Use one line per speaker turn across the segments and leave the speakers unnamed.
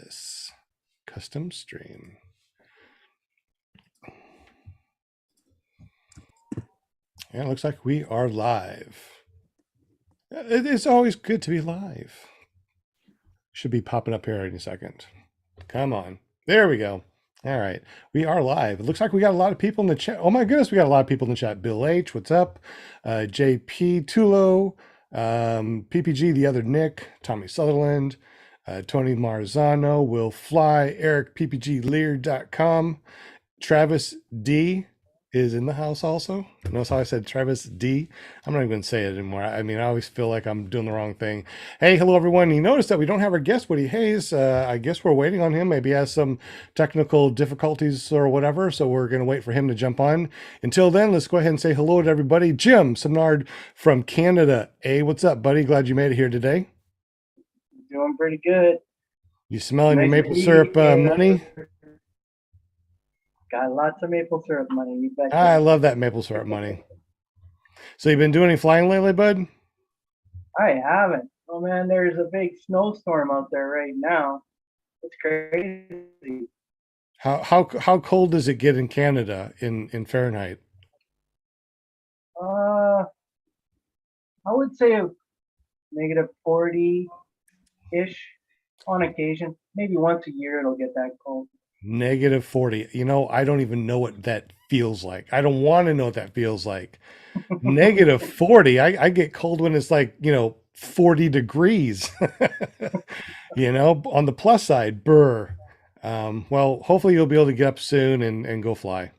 this custom stream. Yeah, it looks like we are live. It's always good to be live. Should be popping up here any second. Come on. There we go. All right. We are live. It looks like we got a lot of people in the chat. Oh my goodness, we got a lot of people in the chat. Bill H, what's up? JP Tulo, PPG, the other Nick, Tommy Sutherland, Tony Marzano, Will Fly, Eric, PPGLear.com, Travis D is in the house also. Notice how I said Travis D? I'm not even going to say it anymore. I mean, I always feel like I'm doing the wrong thing. Hey, hello, everyone. You notice that we don't have our guest, Woody Hayes. I guess we're waiting on him. Maybe he has some technical difficulties or whatever, so we're going to wait for him to jump on. Until then, let's go ahead and say hello to everybody. Jim Simnard from Canada. Hey, what's up, buddy? Glad you made it here today.
Doing pretty good.
You smelling your maple syrup money?
Got lots of maple syrup money. You bet.
I love that maple syrup money. So you've been doing any flying lately, bud?
I haven't. Oh man, there's a big snowstorm out there right now. It's crazy.
How cold does it get in Canada in Fahrenheit?
I would say negative 40-ish on occasion. Maybe once a year it'll get that cold.
Negative 40. You know, I don't even know what that feels like. I don't want to know what that feels like. Negative 40. I get cold when it's like, 40 degrees. On the plus side, burr. Well, hopefully you'll be able to get up soon and go fly.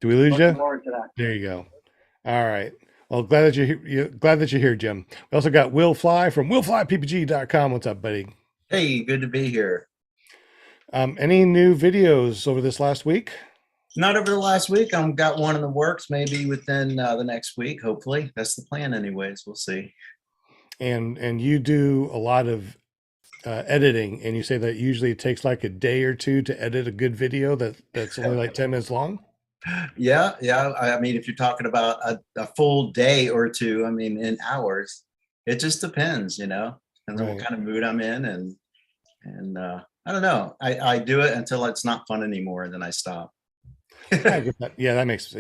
Do we lose you?
Looking forward to that.
There you go. All right. Well, glad that you're here, Jim. We also got Will Fly from willflyppg.com. What's up, buddy?
Hey, good to be here.
Any new videos over this last week?
Not over the last week. I've got one in the works, maybe within the next week. Hopefully, that's the plan. Anyways, we'll see.
And you do a lot of editing, and you say that usually it takes like a day or two to edit a good video that's only like 10 minutes long.
Yeah. I mean, if you're talking about a full day or two, I mean, in hours, it just depends, and then what kind of mood I'm in, and I don't know. I do it until it's not fun anymore, and then I stop.
I get that. Yeah, that makes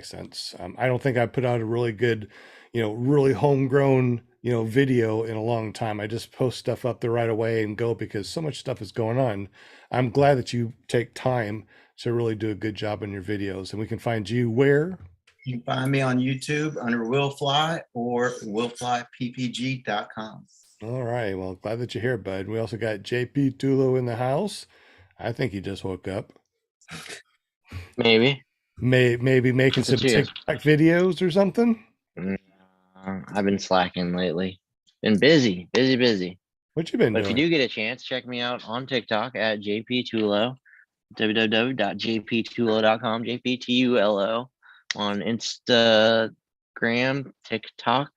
sense. I don't think I put out a really good, really homegrown, video in a long time. I just post stuff up there right away and go because so much stuff is going on. I'm glad that you take time to really do a good job on your videos, and we can find you where?
You can find me on YouTube under Will Fly or willflyppg.com.
All right. Well, glad that you're here, bud. We also got JP Tulo in the house. I think he just woke up.
Maybe
making some TikTok videos or something.
I've been slacking lately. Been busy. What you been doing? But if you do get a chance, check me out on TikTok at JP Tulo, www.jptulo.com, JPTULO, on Instagram, TikTok,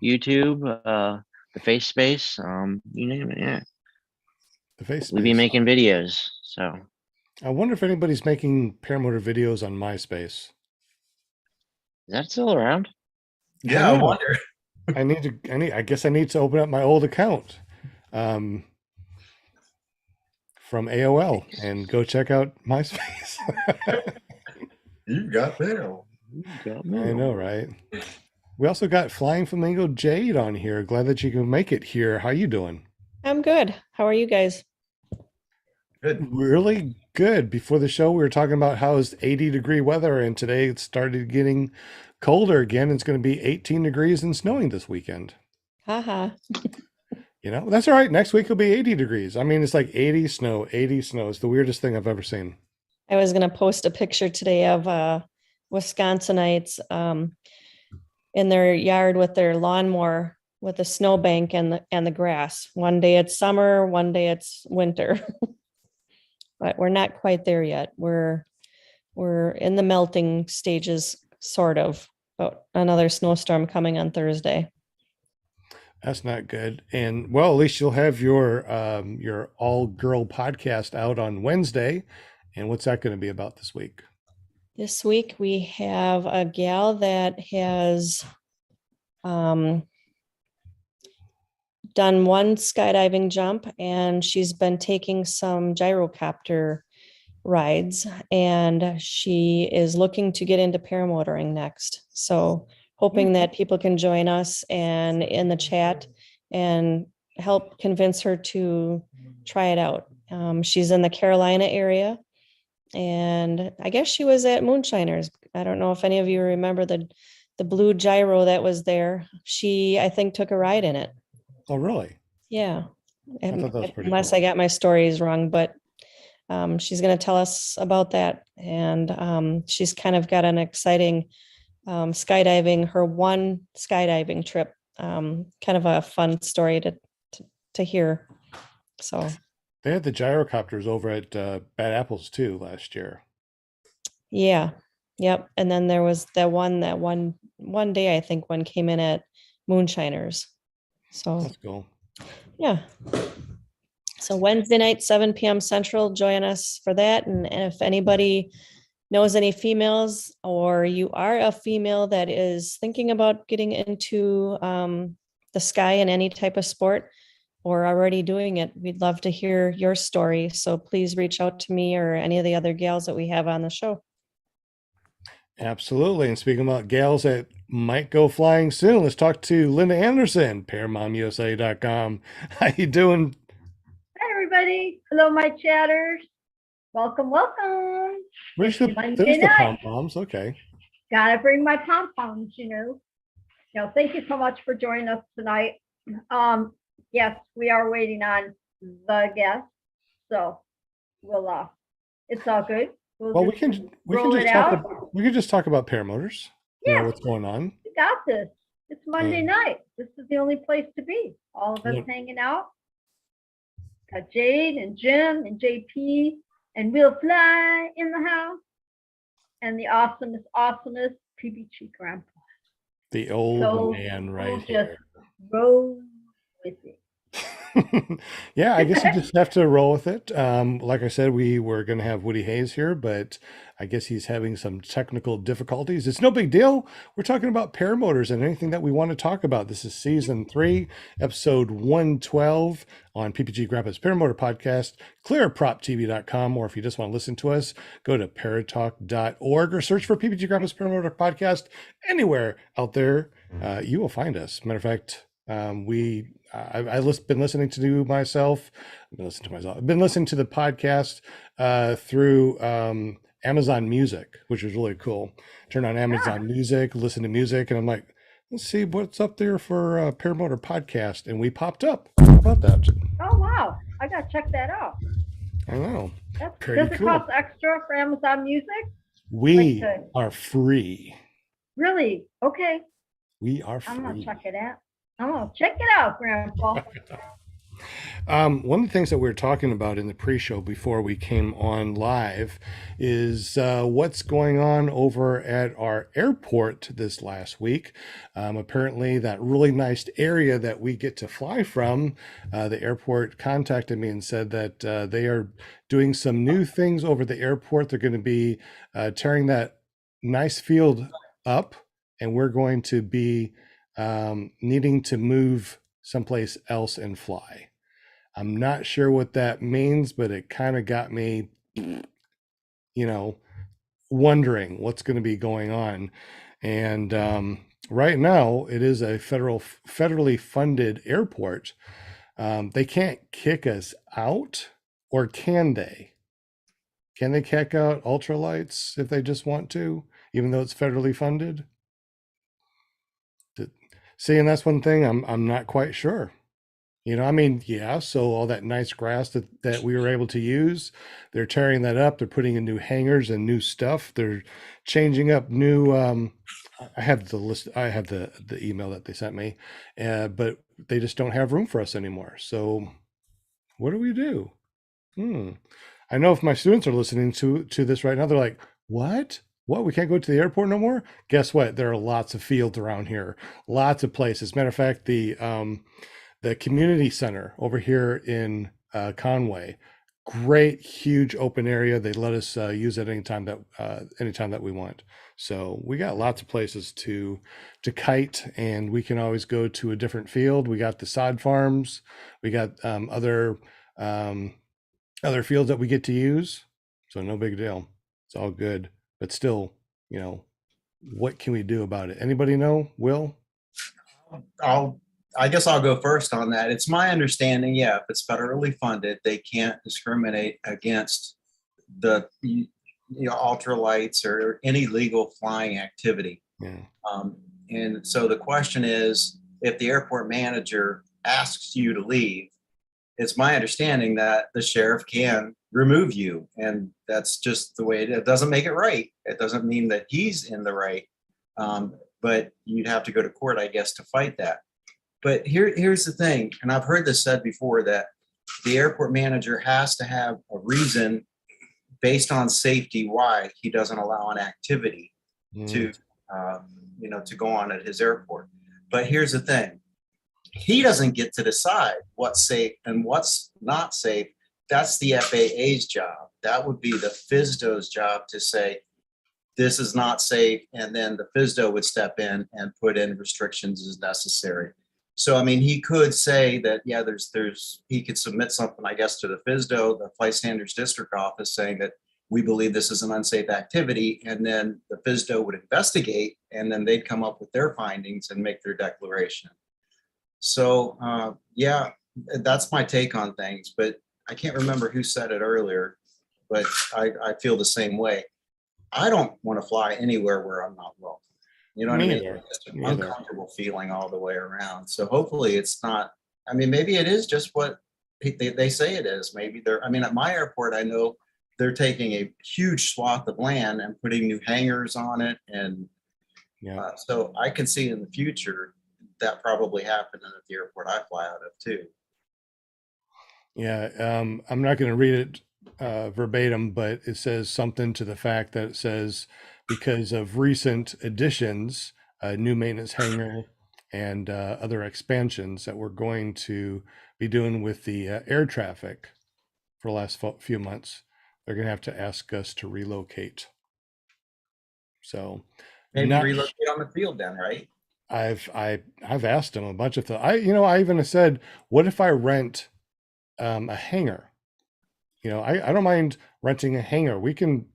YouTube, the face space, you name it. Yeah,
the face space.
We be making videos, so
I wonder if anybody's making paramotor videos on MySpace.
Is that still around?
Yeah, I wonder.
I guess I need to open up my old account from AOL and go check out MySpace.
You got mail.
I know, right? We also got Flying Flamingo Jade on here. Glad that you can make it here. How you doing?
I'm good. How are you guys?
Good.
Really good. Before the show, we were talking about how it's 80-degree weather, and today it started getting colder again. It's going to be 18 degrees and snowing this weekend.
Haha.
That's all right. Next week will be 80 degrees. I mean, it's like 80 snow. It's the weirdest thing I've ever seen.
I was going to post a picture today of Wisconsinites in their yard with their lawnmower with a snowbank and the grass. One day it's summer, one day it's winter. But we're not quite there yet. We're in the melting stages, sort of. But another snowstorm coming on Thursday.
That's not good. And well, at least you'll have your all-girl podcast out on Wednesday. And what's that going to be about this week?
This week we have a gal that has done one skydiving jump, and she's been taking some gyrocopter rides, and she is looking to get into paramotoring next. So hoping that people can join us and in the chat and help convince her to try it out. She's in the Carolina area, and I guess she was at Moonshiners. I don't know if any of you remember the blue gyro that was there. She, I think, took a ride in it.
Oh, really?
Yeah.
I thought that was pretty
Unless
cool.
I got my stories wrong, but she's going to tell us about that. And she's kind of got an exciting skydiving, her one skydiving trip. Kind of a fun story to hear. So
they had the gyrocopters over at Bad Apples too last year.
Yeah. Yep. And then there was that one day, I think one came in at Moonshiners. So
that's cool.
Yeah. So Wednesday night, 7 p.m. Central, join us for that. And if anybody knows any females, or you are a female that is thinking about getting into the sky in any type of sport or already doing it, we'd love to hear your story. So please reach out to me or any of the other gals that we have on the show.
Absolutely. And speaking about gals that might go flying soon, let's talk to Linda Anderson, paramomusa.com. How you doing?
Hi, everybody. Hello, my chatters. Welcome, welcome.
There's the pom-poms. Okay.
Gotta bring my pom-poms, thank you so much for joining us tonight. Yes, we are waiting on the guest. So we'll it's all good.
We can just talk about paramotors.
Yeah.
What's going on.
We got this. It's Monday night. This is the only place to be. All of us hanging out. Got Jade and Jim and JP and We'll Fly in the house. And the awesomest PBG Grandpa.
The old man right here.
Just roll with it.
Yeah, I guess you just have to roll with it. Like I said, we were going to have Woody Hayes here, but I guess he's having some technical difficulties. It's no big deal. We're talking about paramotors and anything that we want to talk about. This is season 3, episode 112 on PPG Grandpa's Paramotor Podcast, ClearPropTV.com, or if you just want to listen to us, go to paratalk.org or search for PPG Grandpa's Paramotor Podcast anywhere out there. You will find us. Matter of fact, I've been listening to myself. I've been listening to the podcast through Amazon Music, which is really cool. Turn on Amazon Music, listen to music, and I'm like, let's see what's up there for Paramotor Podcast, and we popped up. How about that?
Oh wow, I gotta check that out.
I know.
Does it cost extra for Amazon Music?
We are free.
Really? Okay.
We are free.
I'm gonna check it out. I'm gonna check it out, Grandpa.
One of the things that we were talking about in the pre-show before we came on live is what's going on over at our airport this last week. Apparently that really nice area that we get to fly from, the airport contacted me and said that they are doing some new things over the airport. They're going to be tearing that nice field up, and we're going to be needing to move someplace else and fly. I'm not sure what that means, but it kind of got me, wondering what's going to be going on. And right now, it is a federally funded airport. They can't kick us out, or can they? Can they kick out ultralights if they just want to, even though it's federally funded? See, and that's one thing I'm not quite sure. So all that nice grass that we were able to use, they're tearing that up. They're putting in new hangars and new stuff. They're changing up new. I have the list. I have the email that they sent me, but they just don't have room for us anymore. So what do we do? I know if my students are listening to this right now, they're like, what? What, we can't go to the airport no more? Guess what? There are lots of fields around here, lots of places. Matter of fact, the community center over here in Conway, great, huge open area. They let us use it anytime that we want. So we got lots of places to kite, and we can always go to a different field. We got the sod farms. We got other fields that we get to use. So no big deal. It's all good. But still, what can we do about it? Anybody know? Will?
I guess I'll go first on that. It's my understanding, if it's federally funded, they can't discriminate against the ultralights or any legal flying activity.
Yeah.
And so the question is, if the airport manager asks you to leave, it's my understanding that the sheriff can remove you, and that's just the way it doesn't make it right. It doesn't mean that he's in the right, but you'd have to go to court, I guess, to fight that. But here's the thing, and I've heard this said before, that the airport manager has to have a reason based on safety why he doesn't allow an activity to go on at his airport. But here's the thing. He doesn't get to decide what's safe and what's not safe. That's the FAA's job. That would be the FSDO's job to say, this is not safe. And then the FSDO would step in and put in restrictions as necessary. So, I mean, he could say that, he could submit something, I guess, to the FSDO, the Flight Standards District Office, saying that we believe this is an unsafe activity. And then the FSDO would investigate, and then they'd come up with their findings and make their declaration. So, that's my take on things, but I can't remember who said it earlier, but I feel the same way. I don't want to fly anywhere where I'm not welcome. You know what I mean? It's an uncomfortable feeling all the way around. So hopefully it's not, I mean, maybe it is just what they say it is. Maybe at my airport, I know they're taking a huge swath of land and putting new hangars on it. And so I can see in the future that probably happened at the airport I fly out of too.
Yeah, I'm not going to read it verbatim, but it says something to the fact that it says, because of recent additions, a new maintenance hangar and other expansions that we're going to be doing with the air traffic for the last few months, they're going to have to ask us to relocate. So
maybe relocate on the field then, right?
I've asked them a bunch of things. I even said, what if I rent a hangar? I don't mind renting a hangar. We can,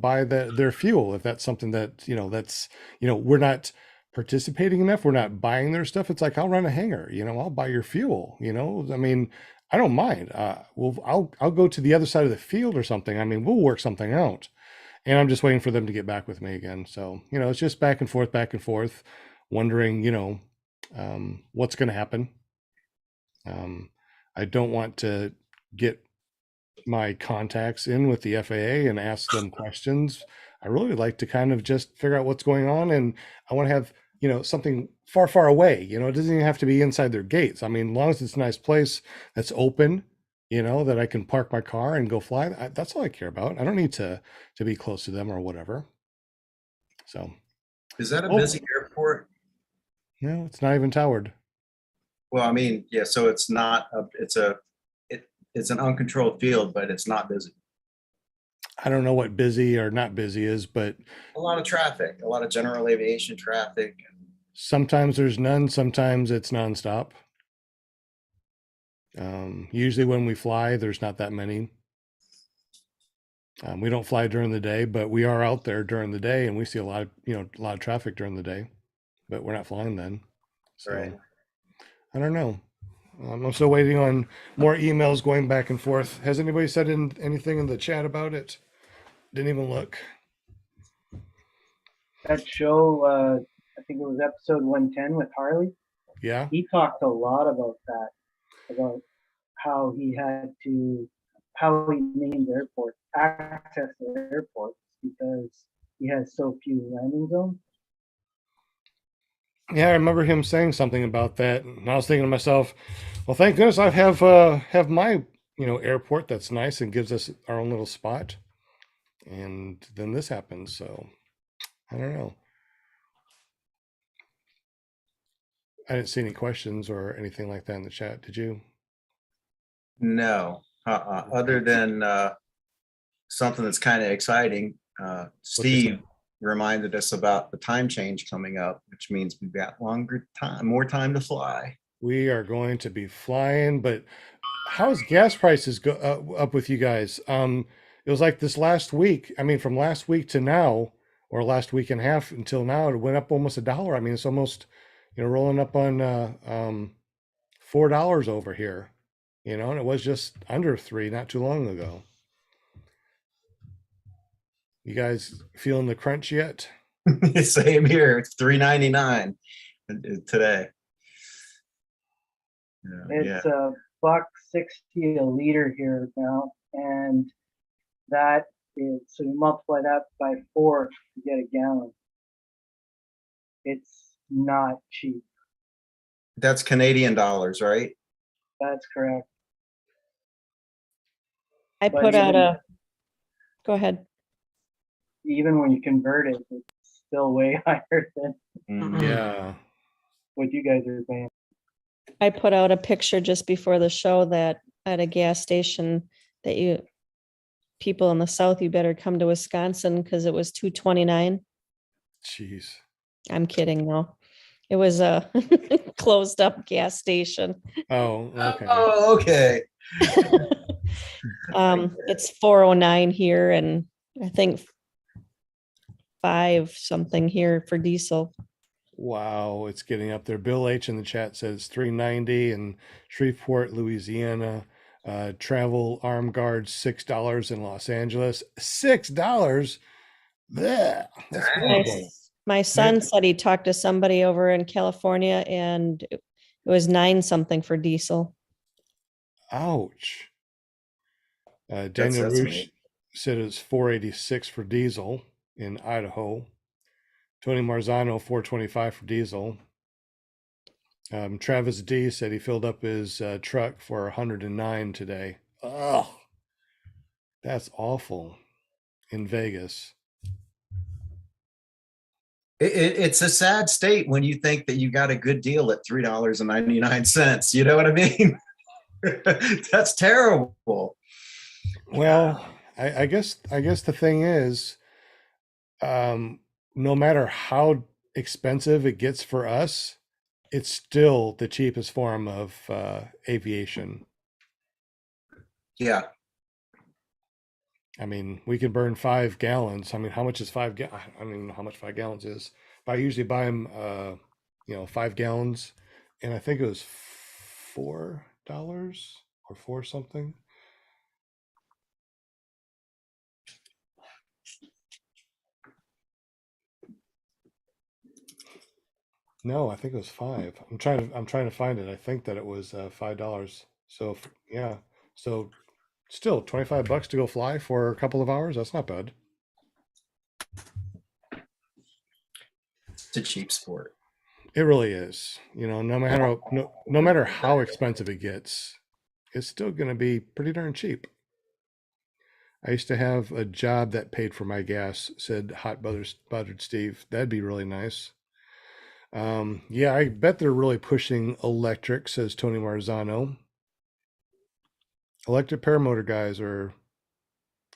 buy their fuel if that's something that, that's, we're not participating enough. We're not buying their stuff. It's like, I'll rent a hangar, I'll buy your fuel, I mean, I don't mind. I'll go to the other side of the field or something. I mean, we'll work something out. And I'm just waiting for them to get back with me again. So, it's just back and forth, wondering, what's going to happen. I don't want to get my contacts in with the FAA and ask them questions. I really would like to kind of just figure out what's going on. And I want to have, something far, far away, it doesn't even have to be inside their gates. I mean, as long as it's a nice place that's open, that I can park my car and go fly. That's all I care about. I don't need to be close to them or whatever. So.
Is that a busy airport?
No, it's not even towered.
Well, I mean, so it's not, it's an uncontrolled field, but it's not busy.
I don't know what busy or not busy is, but
a lot of traffic, a lot of general aviation traffic.
Sometimes there's none, sometimes it's nonstop. Usually when we fly, there's not that many. We don't fly during the day, but we are out there during the day, and we see a lot of traffic during the day, but we're not flying then. So right. I don't know. I'm still waiting on more emails going back and forth. Has anybody said anything in the chat about it? Didn't even look.
That show, I think it was episode 110 with Harley.
Yeah.
He talked a lot about that, about how he named airports, access to airports, because he has so few landing zones.
Yeah, I remember him saying something about that, and I was thinking to myself, well, thank goodness I have my airport that's nice and gives us our own little spot, and then this happens. So I don't know. I didn't see any questions or anything like that in the chat. Did you?
No, Other than something that's kind of exciting, Steve reminded us about the time change coming up, which means we've got more time to fly.
We are going to be flying, but how's gas prices go up with you guys? It was like this last week. I mean, from last week to now, or last week and a half until now, it went up almost $1. I mean, it's almost, rolling up on $4 over here, and it was just under $3 not too long ago. You guys feeling the crunch yet?
Same here. It's $3.99 today.
It's $1.60 a liter here now, and that is, so you multiply that by 4 to get a gallon. It's not cheap.
That's Canadian dollars, right?
That's correct.
I put out go ahead.
Even when you convert it, it's still way higher than
Yeah.
what you guys are paying.
I put out a picture just before the show that at a gas station that people in the South, you better come to Wisconsin because it was $2.29.
Jeez.
I'm kidding though. It was a closed up gas station.
Oh, okay.
Oh, okay.
It's 4.09 here, and I think 5 something here for diesel.
Wow, it's getting up there. Bill H in the chat says $3.90 in Shreveport, Louisiana. Travel armed guards $6 in Los Angeles. $6. Blech, that's horrible.
My son said he talked to somebody over in California, and it was 9 something for diesel.
Ouch. Daniel Roosh said it's $4.86 for diesel in Idaho. Tony Marzano, $4.25 for diesel. Travis D said he filled up his truck for $109 today. Oh, that's awful in Vegas.
It's a sad state when you think that you got a good deal at $3.99. You know what I mean? That's terrible.
Well, I guess the thing is, no matter how expensive it gets for us, it's still the cheapest form of aviation.
Yeah.
I mean, we can burn 5 gallons. I mean, how much is 5 gallons? I mean, how much 5 gallons is. But I usually buy them, 5 gallons, and I think it was $4 or 4 something. No, I think it was 5. I'm trying to find it. I think that it was $5. So yeah, so still $25 to go fly for a couple of hours. That's not bad.
It's a cheap sport.
It really is. No matter how expensive it gets, it's still going to be pretty darn cheap. I used to have a job that paid for my gas, said Hot Buttered Steve. That'd be really nice. Yeah, I bet they're really pushing electric, says Tony Marzano. Electric paramotor guys are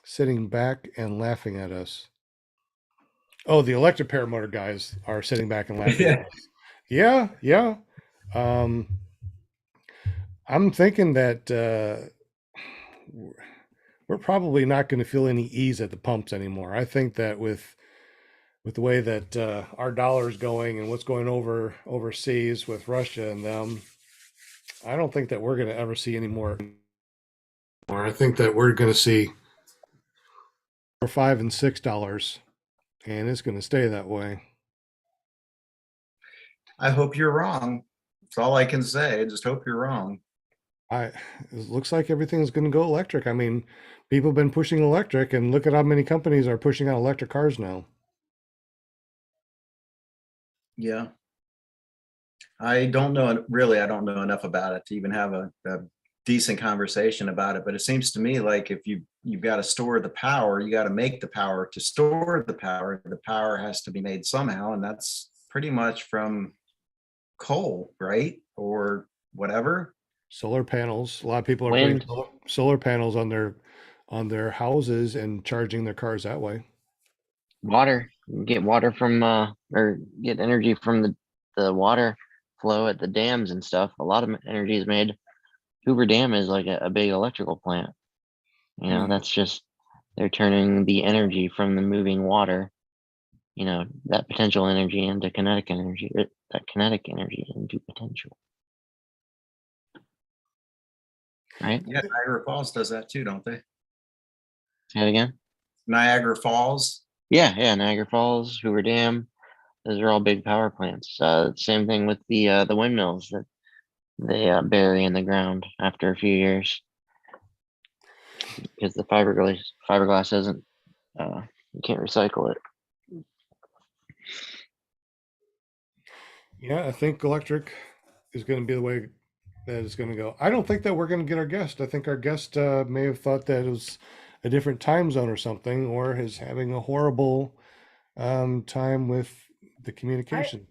sitting back and laughing at us. Oh, the electric paramotor guys are sitting back and laughing at us. Yeah. I'm thinking that we're probably not going to feel any ease at the pumps anymore. I think that with the way that our dollar's going and what's going overseas with Russia and them, I don't think that we're going to ever see any more. I think that we're going to see $5 and $6, and it's going to stay that way.
I hope you're wrong. That's all I can say. I just hope you're wrong.
It looks like everything's going to go electric. I mean, people have been pushing electric, and look at how many companies are pushing out electric cars now.
Yeah. I don't know enough about it to even have a decent conversation about it. But it seems to me like if you've got to store the power, you got to make the power to store the power. The power has to be made somehow. And that's pretty much from coal, right? Or whatever.
Solar panels. A lot of people are putting solar panels on their houses and charging their cars that way.
Water. Get water from or get energy from the water flow at the dams and stuff. A lot of energy is made. Hoover Dam is like a big electrical plant. You know, that's just they're turning the energy from the moving water, you know, that potential energy into kinetic energy, that kinetic energy into potential. Right?
Yeah, Niagara Falls does that too, don't they?
Say it again.
Niagara Falls.
Yeah, Niagara Falls, Hoover Dam. Those are all big power plants. Same thing with the windmills that they bury in the ground after a few years because the fiberglass isn't. You can't recycle it.
Yeah, I think electric is going to be the way that it's going to go. I don't think that we're going to get our guest. I think our guest may have thought that it was a different time zone or something, or is having a horrible time with the communication.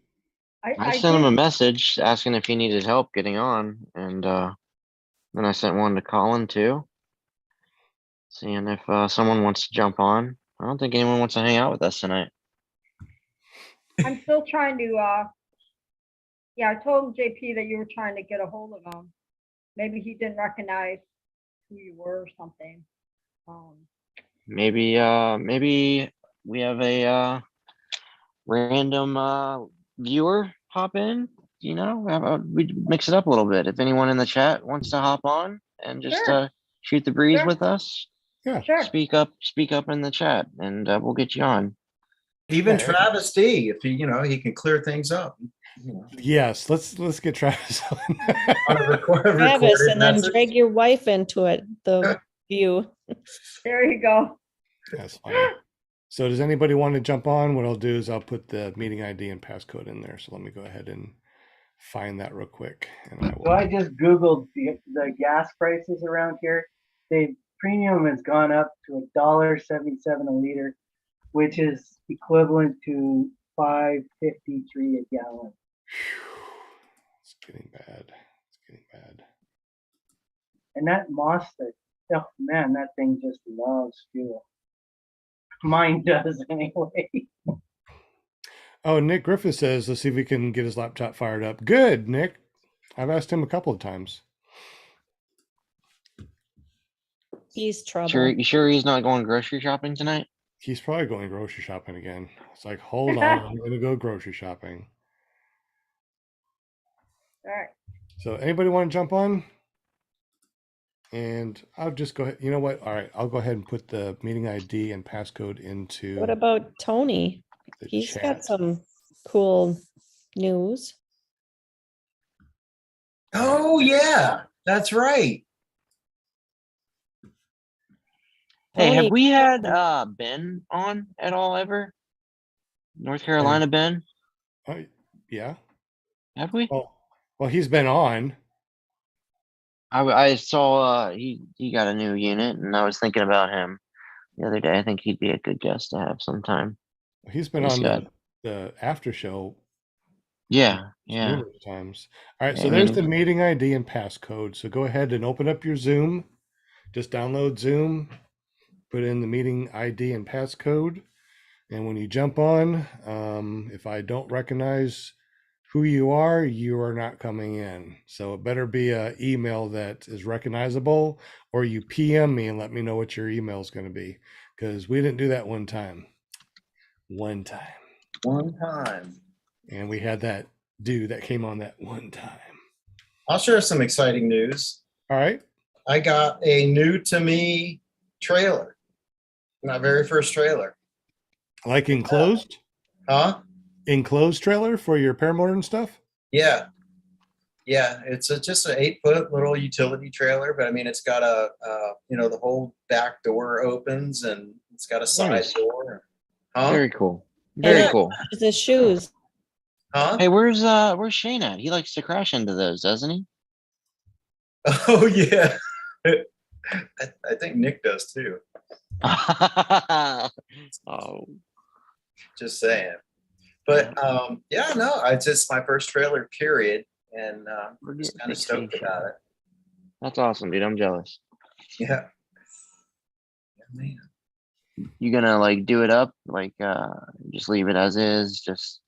I sent him a message asking if he needed help getting on, and then I sent one to Colin too, seeing if someone wants to jump on. I don't think anyone wants to hang out with us tonight.
I'm still trying to, I told JP that you were trying to get a hold of him. Maybe he didn't recognize who you were or something.
Maybe we have a random viewer hop in, you know, we mix it up a little bit. If anyone in the chat wants to hop on and just shoot the breeze with us, speak up in the chat, and we'll get you on.
Even Travis D, if he can clear things up.
Yes, let's get Travis on.
Travis, and then drag your wife into it. The view.
There you go.
That's fine. So does anybody want to jump on? What I'll do is I'll put the meeting ID and passcode in there. So let me go ahead and find that real quick. And
So I just Googled the gas prices around here. The premium has gone up to $1.77 a liter, which is equivalent to $5.53 a gallon.
It's getting bad.
And that Mazda, oh man, that thing just loves fuel. Mine does anyway.
Oh, Nick Griffith says, let's see if we can get his laptop fired up. Good, Nick. I've asked him a couple of times.
He's trouble.
You sure he's not going grocery shopping tonight?
He's probably going grocery shopping again. It's like, hold on, I'm going to go grocery shopping.
All right.
So anybody want to jump on? And I'll just go ahead. You know what? All right. I'll go ahead and put the meeting ID and passcode into.
What about Tony? He's got some cool news.
Oh, yeah. That's right.
Hey, have we had Ben on at all ever? North Carolina Ben?
Yeah.
Have we?
Well, he's been on.
I saw he got a new unit, and I was thinking about him the other day. I think he'd be a good guest to have sometime.
He's been on the after show.
Yeah.
Numerous times. All right, so there's the meeting ID and passcode. So go ahead and open up your Zoom. Just download Zoom, put in the meeting ID and passcode, and when you jump on, if I don't recognize who you are not coming in. So it better be an email that is recognizable, or you PM me and let me know what your email is going to be, because we didn't do that one time. And we had that dude that came on that one time.
I'll share some exciting news.
All right.
I got a new to me trailer. My very first trailer.
Like enclosed?
Huh?
Enclosed trailer for your paramotor and stuff?
Yeah. It's just an 8-foot little utility trailer, but I mean, it's got the whole back door opens and it's got a side door. Huh?
Very cool. Very cool.
The shoes.
Huh?
Hey, where's Shane at? He likes to crash into those, doesn't he?
Oh yeah. I think Nick does too.
Oh.
Just saying. But it's just my first trailer, period. And I'm just kind of stoked about it.
That's awesome, dude. I'm jealous.
Yeah. Yeah, man.
You gonna like do it up, like just leave it as is, just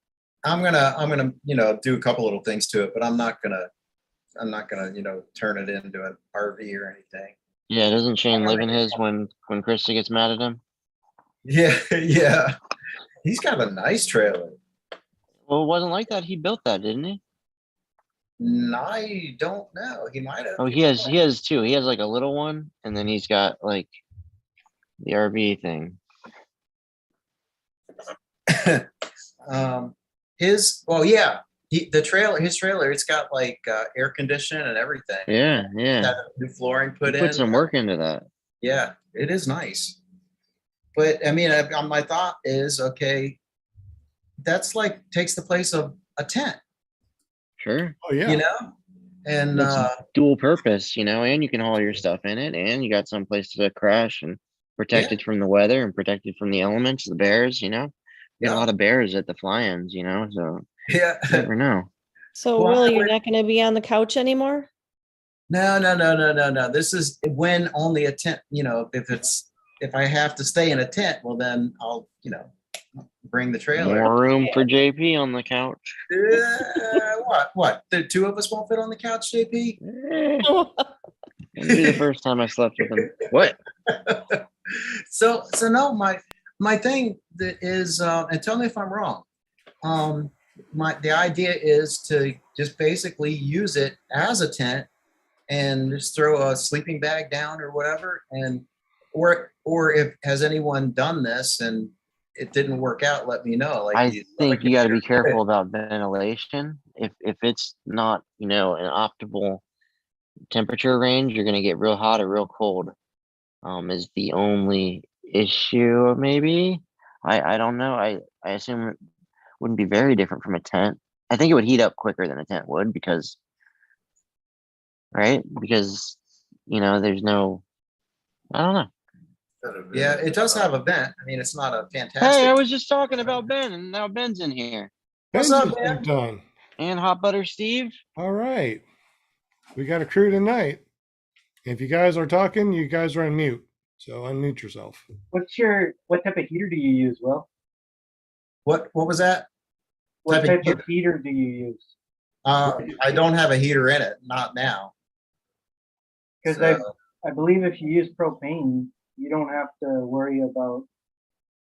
I'm gonna do a couple little things to it, but I'm not gonna turn it into an RV or anything.
yeah, doesn't Shane live in his when Krista gets mad at him?
Yeah, yeah. He's got a nice trailer.
Well, it wasn't like that. He built that, didn't he?
I don't know. He might have.
Oh, he has two. He has like a little one, and then he's got like the RV thing.
His trailer, it's got like air conditioning and everything.
Yeah, yeah.
Got new flooring put in.
Put some work into that.
Yeah, it is nice. But I mean, my thought is, okay, that's like takes the place of a tent,
Sure.
Oh yeah.
And
It's dual purpose, and you can haul your stuff in it, and you got some place to crash and protected from the weather and protected from the elements, the bears, We got a lot of bears at the fly-ins, so
yeah.
you never know.
So
Well,
Will, you're not going to be on the couch anymore?
No. This is when only a tent, if I have to stay in a tent, well then I'll, bring the trailer.
More room for JP on the couch.
What? The two of us won't fit on the couch, JP?
It'll be the first time I slept with him. What?
So no, my thing that is, and tell me if I'm wrong. The idea is to just basically use it as a tent and just throw a sleeping bag down or whatever, and or if has anyone done this and it didn't work out, let me know. Like,
I think you got to be careful about ventilation. If it's not, an optimal temperature range, you're going to get real hot or real cold. Is the only issue, maybe. I don't know. I assume it wouldn't be very different from a tent. I think it would heat up quicker than a tent would because there's no, I don't know.
Yeah, it does have a vent. I mean, it's not a fantastic.
Hey, I was just talking about Ben, and now Ben's in here.
What's
Ben's
up,
is
man?
done.
And Hot Butter Steve.
All right. We got a crew tonight. If you guys are talking, you guys are on mute. So unmute yourself.
What type of heater do you use, Will?
What was that?
What type of heater do you use?
I don't have a heater in it, not now.
Because I believe if you use propane, you don't have to worry about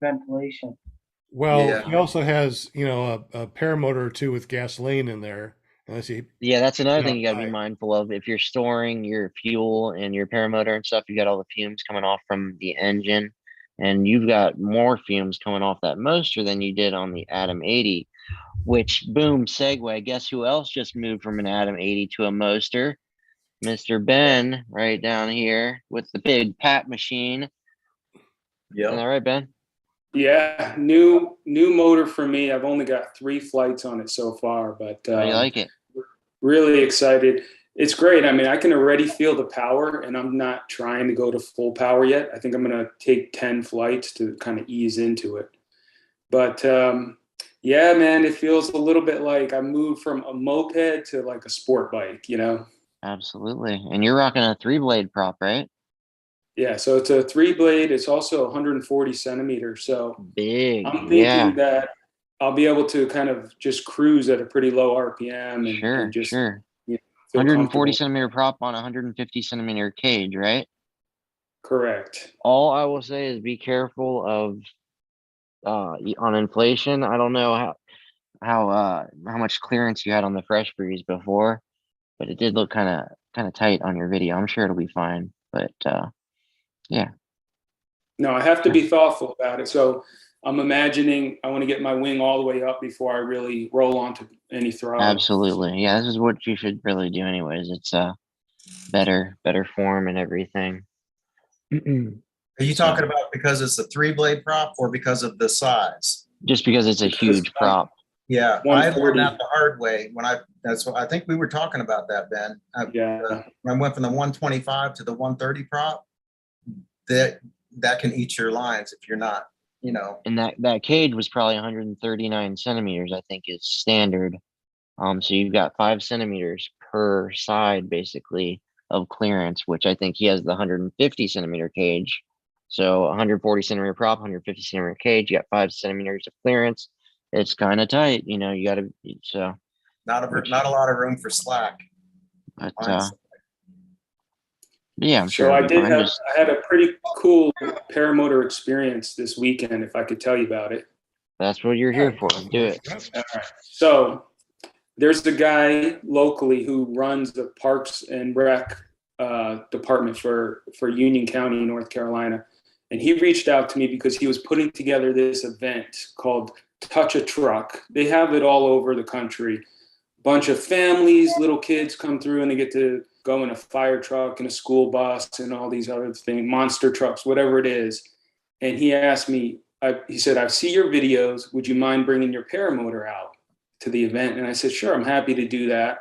ventilation.
Well,
Yeah.
he also has, a paramotor or two with gasoline in there. Unless he,
Yeah, that's another thing you got to
Right.
be mindful of. If you're storing your fuel and your paramotor and stuff, you got all the fumes coming off from the engine, and you've got more fumes coming off that motor than you did on the Atom 80. Which, boom, segue. Guess who else just moved from an Atom 80 to a motor? Mr. Ben, right down here with the big PAP machine.
Yeah.
Isn't that right, Ben?
Yeah, new motor for me. I've only got 3 flights on it so far, but
How do you like it?
really excited. It's great. I mean, I can already feel the power, and I'm not trying to go to full power yet. I think I'm going to take 10 flights to kind of ease into it. But yeah, man, it feels a little bit like I moved from a moped to like a sport bike,
Absolutely. And you're rocking a 3-blade prop, right?
Yeah, so it's a 3-blade. It's also 140 centimeters. So
Big.
I'm thinking that I'll be able to kind of just cruise at a pretty low RPM and just
Sure.
feel
140
comfortable.
centimeter prop on 150 centimeter cage, right?
Correct.
All I will say is be careful of on inflation. I don't know how much clearance you had on the Fresh Breeze before, but it did look kind of tight on your video. I'm sure it'll be fine, but yeah.
No, I have to be thoughtful about it. So I'm imagining I want to get my wing all the way up before I really roll onto any throttle.
Absolutely. Yeah, this is what you should really do anyways. It's better form and everything.
Are you talking about because it's a 3-blade prop or because of the size?
Just because it's a huge prop.
Yeah, I
140.
learned that the hard way when that's what I think we were talking about that, Ben.
Yeah.
When I went from the 125 to the 130 prop, that can eat your lines if you're not,
And that cage was probably 139 centimeters, I think, is standard. So you've got 5 centimeters per side, basically, of clearance, which I think he has the 150 centimeter cage. So 140 centimeter prop, 150 centimeter cage, you got 5 centimeters of clearance. It's kind of tight, you know, you got to, so.
Not a lot of room for slack.
But,
Honestly.
yeah, I'm
So
sure.
I had a pretty cool paramotor experience this weekend, if I could tell you about it.
That's what you're here for. Do it.
All right. So there's the guy locally who runs the Parks and Rec department for Union County, North Carolina. And he reached out to me because he was putting together this event called Touch a Truck. They have it all over the country. Bunch of families, little kids come through and they get to go in a fire truck and a school bus and all these other things, monster trucks, whatever it is. And he asked me, he said, I see your videos. Would you mind bringing your paramotor out to the event? And I said, sure, I'm happy to do that.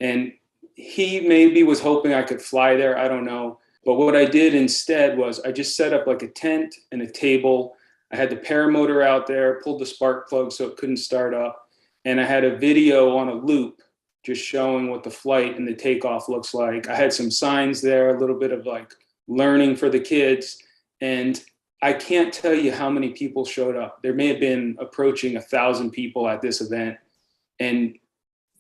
And he maybe was hoping I could fly there. I don't know. But what I did instead was I just set up like a tent and a table. I had the paramotor out there, pulled the spark plug so it couldn't start up. And I had a video on a loop just showing what the flight and the takeoff looks like. I had some signs there, a little bit of like learning for the kids. And I can't tell you how many people showed up. There may have been approaching 1,000 people at this event. And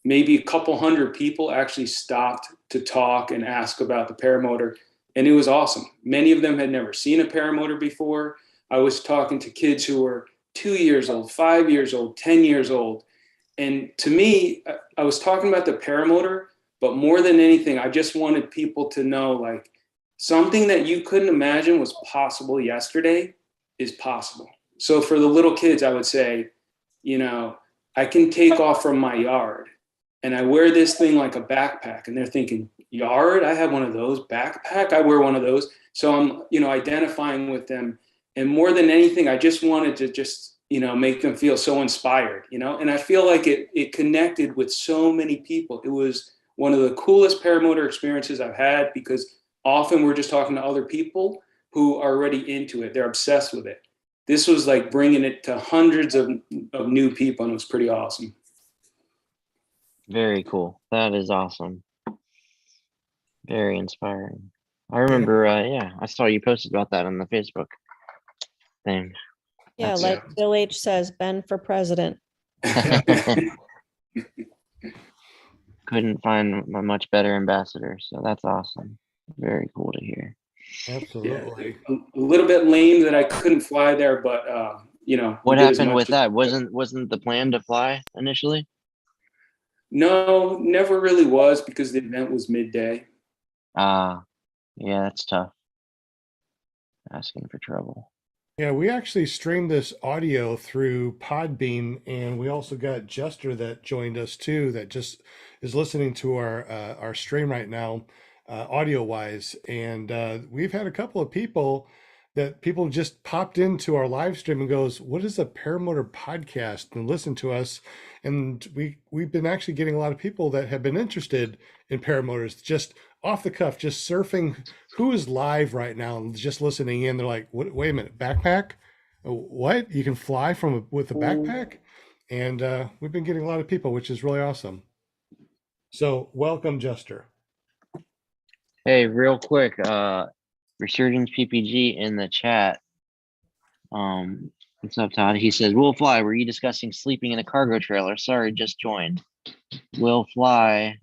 maybe a couple hundred people actually stopped to talk and ask about the paramotor. And it was awesome. Many of them had never seen a paramotor before. I was talking to kids who were 2 years old, 5 years old, 10 years old. And to me, I was talking about the paramotor, but more than anything, I just wanted people to know like something that you couldn't imagine was possible yesterday is possible. So for the little kids, I would say, you know, I can take off from my yard and I wear this thing like a backpack. And they're thinking, yard? I have one of those. Backpack? I wear one of those. So I'm, you know, identifying with them. And more than anything, I just wanted to just, you know, make them feel so inspired, you know, and I feel like it connected with so many people. It was one of the coolest paramotor experiences I've had because often we're just talking to other people who are already into it. They're obsessed with it. This was like bringing it to hundreds of new people, and it was pretty awesome.
Very cool. That is awesome. Very inspiring. I remember, I saw you posted about that on the Facebook thing.
Yeah,
That's
like Bill H says, Ben for president.
Couldn't find a much better ambassador, so that's awesome. Very cool to hear.
Absolutely.
Yeah, a little bit lame that I couldn't fly there, but you know.
What happened with that? Wasn't the plan to fly initially?
No, never really was because the event was midday.
Yeah, that's tough. Asking for trouble.
Yeah, we actually streamed this audio through Podbean, and we also got Jester that joined us too, that just is listening to our stream right now, audio wise. And we've had a couple of people just popped into our live stream and goes, "What is a Paramotor Podcast?" and listen to us. And we've been actually getting a lot of people that have been interested in paramotors, just off the cuff, just surfing who is live right now and just listening in. They're like, wait a minute, backpack? What? You can fly with a backpack? And we've been getting a lot of people, which is really awesome. So welcome, Jester.
Hey, real quick, Resurgence PPG in the chat. What's up, Todd? He says, "Will Fly, were you discussing sleeping in a cargo trailer? Sorry, just joined." Will Fly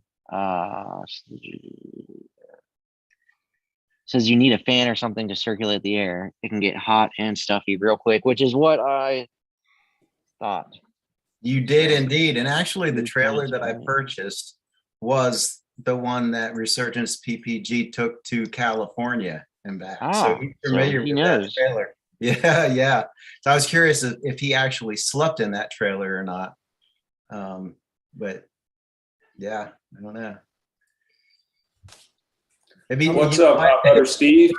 says you need a fan or something to circulate the air. It can get hot and stuffy real quick, which is what I thought.
You did indeed. And actually the trailer that I purchased was the one that Resurgence PPG took to California and back. So he's familiar with that trailer. Yeah. So I was curious if he actually slept in that trailer or not. But yeah, I don't know.
What's up, brother Steve?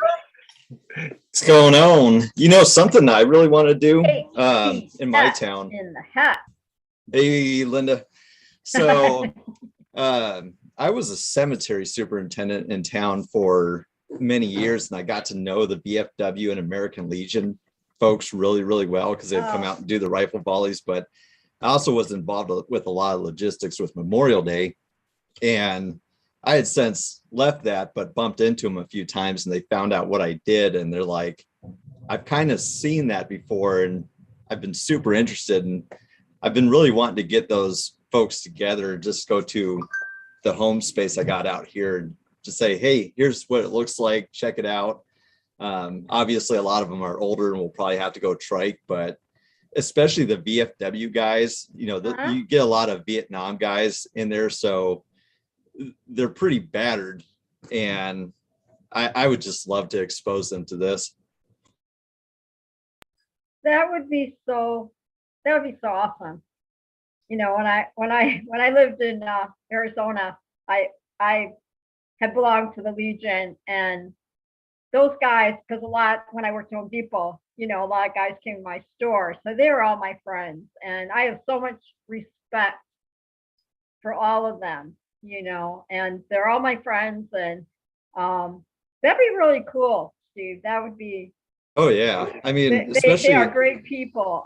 What's going on? You know something I really want to do in my town.
In the hat.
Hey, Linda. So I was a cemetery superintendent in town for many years, and I got to know the VFW and American Legion folks really, really well because they'd come out and do the rifle volleys. But I also was involved with a lot of logistics with Memorial Day. And I had since left that, but bumped into them a few times and they found out what I did. And they're like, I've kind of seen that before and I've been super interested. And I've been really wanting to get those folks together, just go to the home space I got out here and just say, hey, here's what it looks like. Check it out. Obviously, a lot of them are older and will probably have to go trike, but especially the VFW guys, you know, you get a lot of Vietnam guys in there. So they're pretty battered. And I would just love to expose them to this.
That would be so awesome. You know, when I lived in Arizona, I had belonged to the Legion, and those guys, because when I worked at Home Depot, you know, a lot of guys came to my store, so they were all my friends, and I have so much respect for all of them, you know, and they're all my friends, and that'd be really cool, Steve. That would be.
Oh yeah, I mean,
they are great people.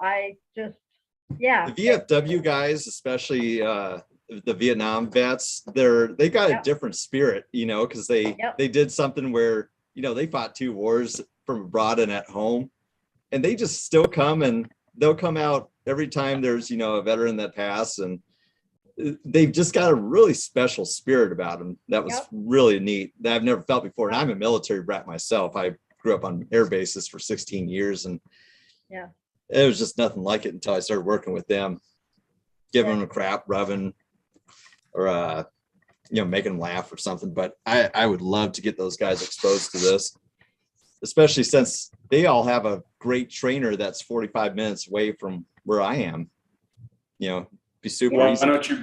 Yeah.
The VFW guys, especially the Vietnam vets, they got a different spirit, you know, because they did something where, you know, they fought 2 wars from abroad and at home, and they just still come, and they'll come out every time there's, you know, a veteran that passed, and they've just got a really special spirit about them. That was really neat that I've never felt before. And I'm a military brat myself. I grew up on air bases for 16 years, and it was just nothing like it until I started working with them, giving them a crap, rubbing, or you know, making them laugh or something. But I would love to get those guys exposed to this, especially since they all have a great trainer that's 45 minutes away from where I am. You know, be super easy.
Why don't you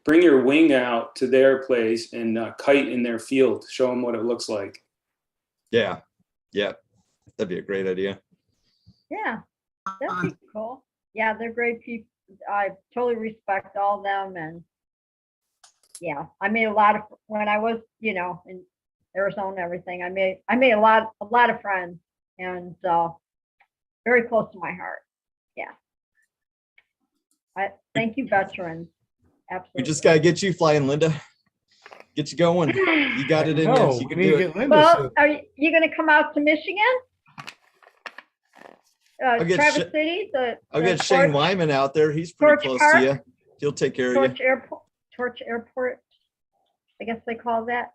bring your wing out to their place and kite in their field, show them what it looks like.
Yeah, that'd be a great idea.
Yeah, that'd be cool. Yeah, they're great people. I totally respect all of them, and yeah, I made a lot of, when I was, you know, in Arizona and everything, I made a lot of friends, and very close to my heart. Yeah. I thank you, veterans. Absolutely.
We just gotta get you flying, Linda. Get you going. You got it in you. You can do it.
Well, are you going to come out to Michigan? Traverse City.
I'll get Shane Wyman out there. He's pretty close to you. He'll take care of you.
Torch Airport. I guess they call that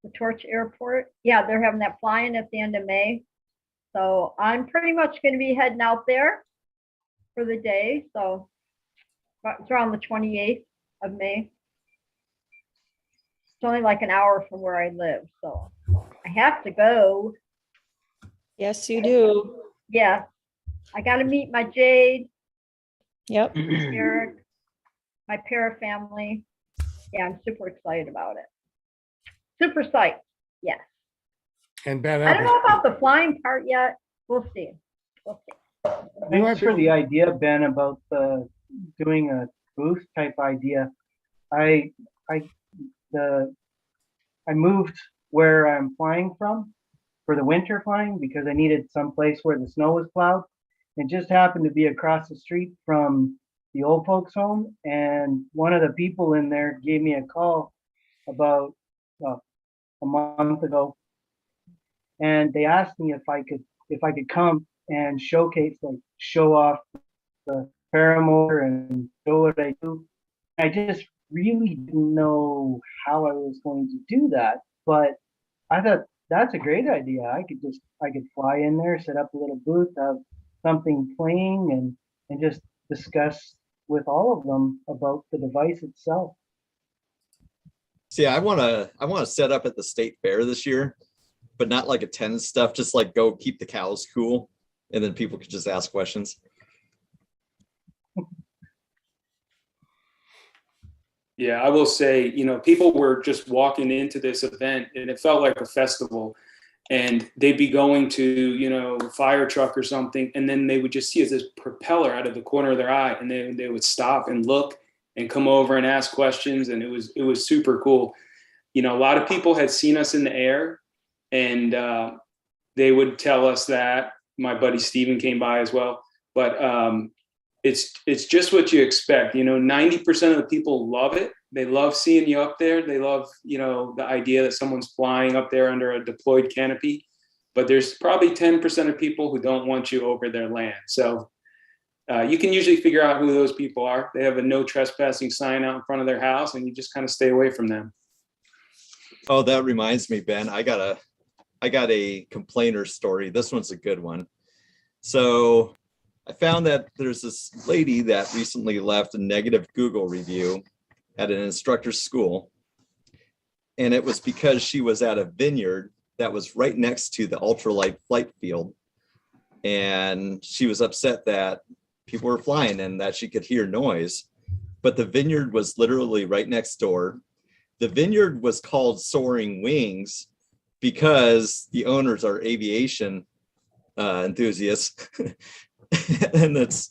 the Torch Airport. Yeah, they're having that flying at the end of May. So I'm pretty much going to be heading out there for the day. So it's around the 28th of May. It's only like an hour from where I live, so I have to go.
Yes, you do.
Yeah, I got to meet my Jade.
Yep.
Eric, my para family. Yeah, I'm super excited about it. Super psyched. Yes.
And Ben,
I don't know about the flying part yet. We'll see.
Thanks for the idea, Ben, about doing a booth type idea. I moved where I'm flying from for the winter flying because I needed some place where the snow was plowed. It just happened to be across the street from the old folks home, and one of the people in there gave me a call about a month ago, and they asked me if I could come and show off the paramotor and show what I do. I just really didn't know how I was going to do that, but I thought that's a great idea. I could fly in there, set up a little booth, have something playing, and just discuss with all of them about the device itself.
See, I want to set up at the state fair this year, but not like attendance stuff, just like go keep the cows cool, and then people could just ask questions.
Yeah, I will say, you know, people were just walking into this event and it felt like a festival, and they'd be going to, you know, a fire truck or something, and then they would just see this propeller out of the corner of their eye, and they would stop and look and come over and ask questions, and it was super cool. You know, a lot of people had seen us in the air, and they would tell us that. My buddy Steven came by as well, but it's just what you expect. You know, 90% of the people love it, They love seeing you up there. They love, the idea that someone's flying up there under a deployed canopy. But there's probably 10% of people who don't want you over their land. So you can usually figure out who those people are. They have a no trespassing sign out in front of their house, and you just kind of stay away from them.
Oh, that reminds me, Ben. I got a complainer story. This one's a good one. So I found that there's this lady that recently left a negative Google review at an instructor's school. And it was because she was at a vineyard that was right next to the ultralight flight field. And she was upset that people were flying and that she could hear noise. But the vineyard was literally right next door. The vineyard was called Soaring Wings because the owners are aviation enthusiasts. And it's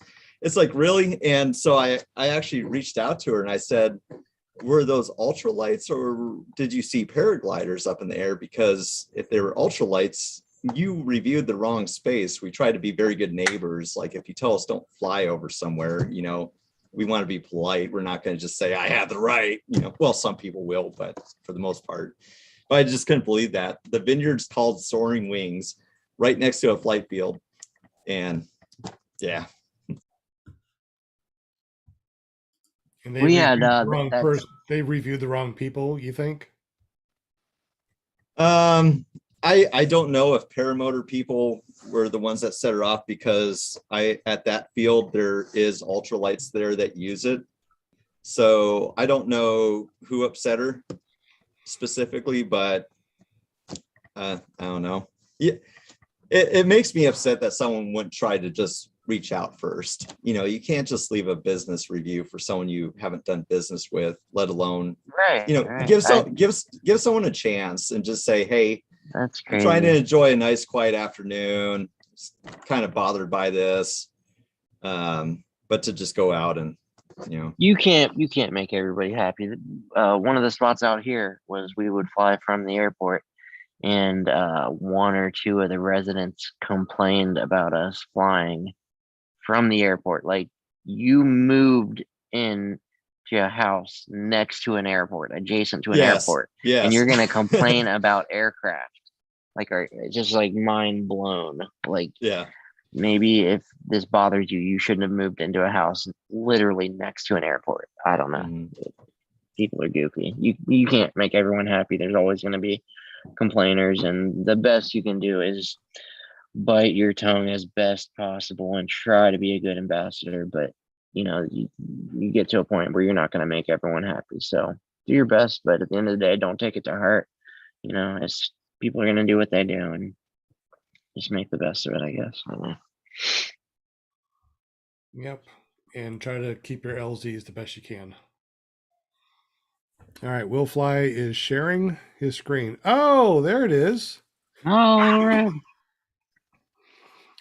like, really? And so I actually reached out to her and I said, were those ultralights or did you see paragliders up in the air? Because if they were ultralights, you reviewed the wrong space. We try to be very good neighbors. Like if you tell us don't fly over somewhere, we want to be polite. We're not going to just say, I have the right, well, some people will, but for the most part. But I just couldn't believe that. The vineyard's called Soaring Wings, right next to a flight field. And yeah.
And they reviewed the wrong people, you think?
I don't know if paramotor people were the ones that set her off, because at that field there is ultralights there that use it. So I don't know who upset her specifically, but I don't know. Yeah, it makes me upset that someone wouldn't try to just reach out first. You can't just leave a business review for someone you haven't done business with, let alone give someone a chance and just say, hey,
that's
I'm
crazy.
trying to enjoy a nice quiet afternoon, kind of bothered by this, but to just go out and
you can't make everybody happy. One of the spots out here was we would fly from the airport, and one or two of the residents complained about us flying from the airport. Like, you moved in to a house next to an airport, adjacent to an airport, and you're going to complain about aircraft. Like, it's just like mind blown. Like, maybe if this bothers you, you shouldn't have moved into a house literally next to an airport. I don't know.
Mm-hmm.
People are goofy. You can't make everyone happy. There's always going to be complainers, and the best you can do is bite your tongue as best possible and try to be a good ambassador. But you get to a point where you're not going to make everyone happy. So do your best, but at the end of the day, don't take it to heart. It's people are going to do what they do, and just make the best of it, I guess. I don't know.
Yep. And try to keep your LZs the best you can. All right. Will Fly is sharing his screen. Oh, there it is.
All right.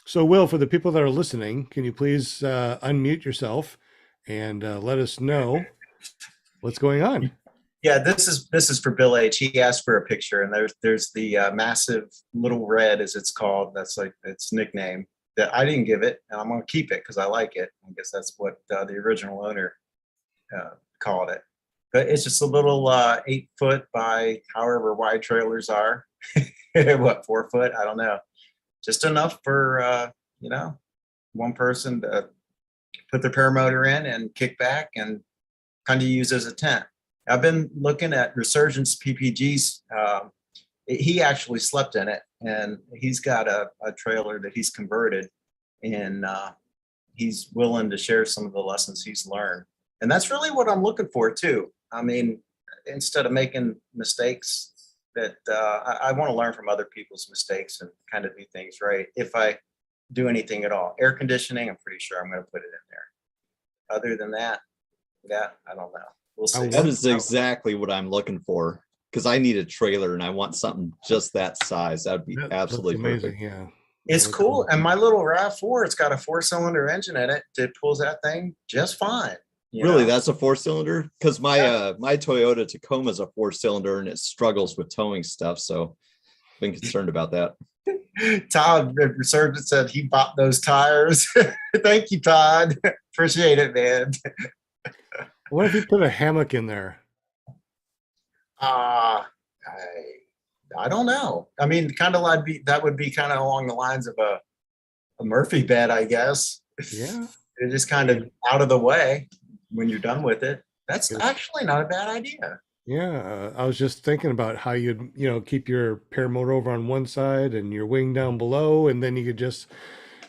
So, Will, for the people that are listening, can you please unmute yourself and let us know what's going on?
Yeah, this is for Bill H. He asked for a picture, and there's the massive little red, as it's called. That's like its nickname. That I didn't give it, and I'm going to keep it because I like it. I guess that's what the original owner called it. But it's just a little 8 foot by however wide trailers are. What, 4 foot? I don't know. Just enough for one person to put their paramotor in and kick back and kind of use as a tent. I've been looking at Resurgence PPGs. He actually slept in it, and he's got a trailer that he's converted, and he's willing to share some of the lessons he's learned. And that's really what I'm looking for too. I mean, instead of making mistakes, that I want to learn from other people's mistakes and kind of do things right. If I do anything at all, air conditioning, I'm pretty sure I'm going to put it in there. Other than that, I don't know. We'll see.
That is exactly what I'm looking for, because I need a trailer and I want something just that size. That'd be absolutely
amazing.
perfect.
Yeah,
it's cool. And my little RAV4, it's got a 4-cylinder engine in it that pulls that thing just fine.
Really, that's a 4-cylinder? Because my my Toyota Tacoma is a 4-cylinder and it struggles with towing stuff. So I've been concerned about that.
Todd Resurgence said he bought those tires. Thank you, Todd. Appreciate it, man.
What if you put a hammock in there
I don't know. I mean, kind of like that would be kind of along the lines of a Murphy bed, I guess.
Yeah.
You're just kind of out of the way when you're done with it. That's actually not a bad idea.
Yeah, I was just thinking about how you'd, keep your paramotor over on one side and your wing down below, and then you could just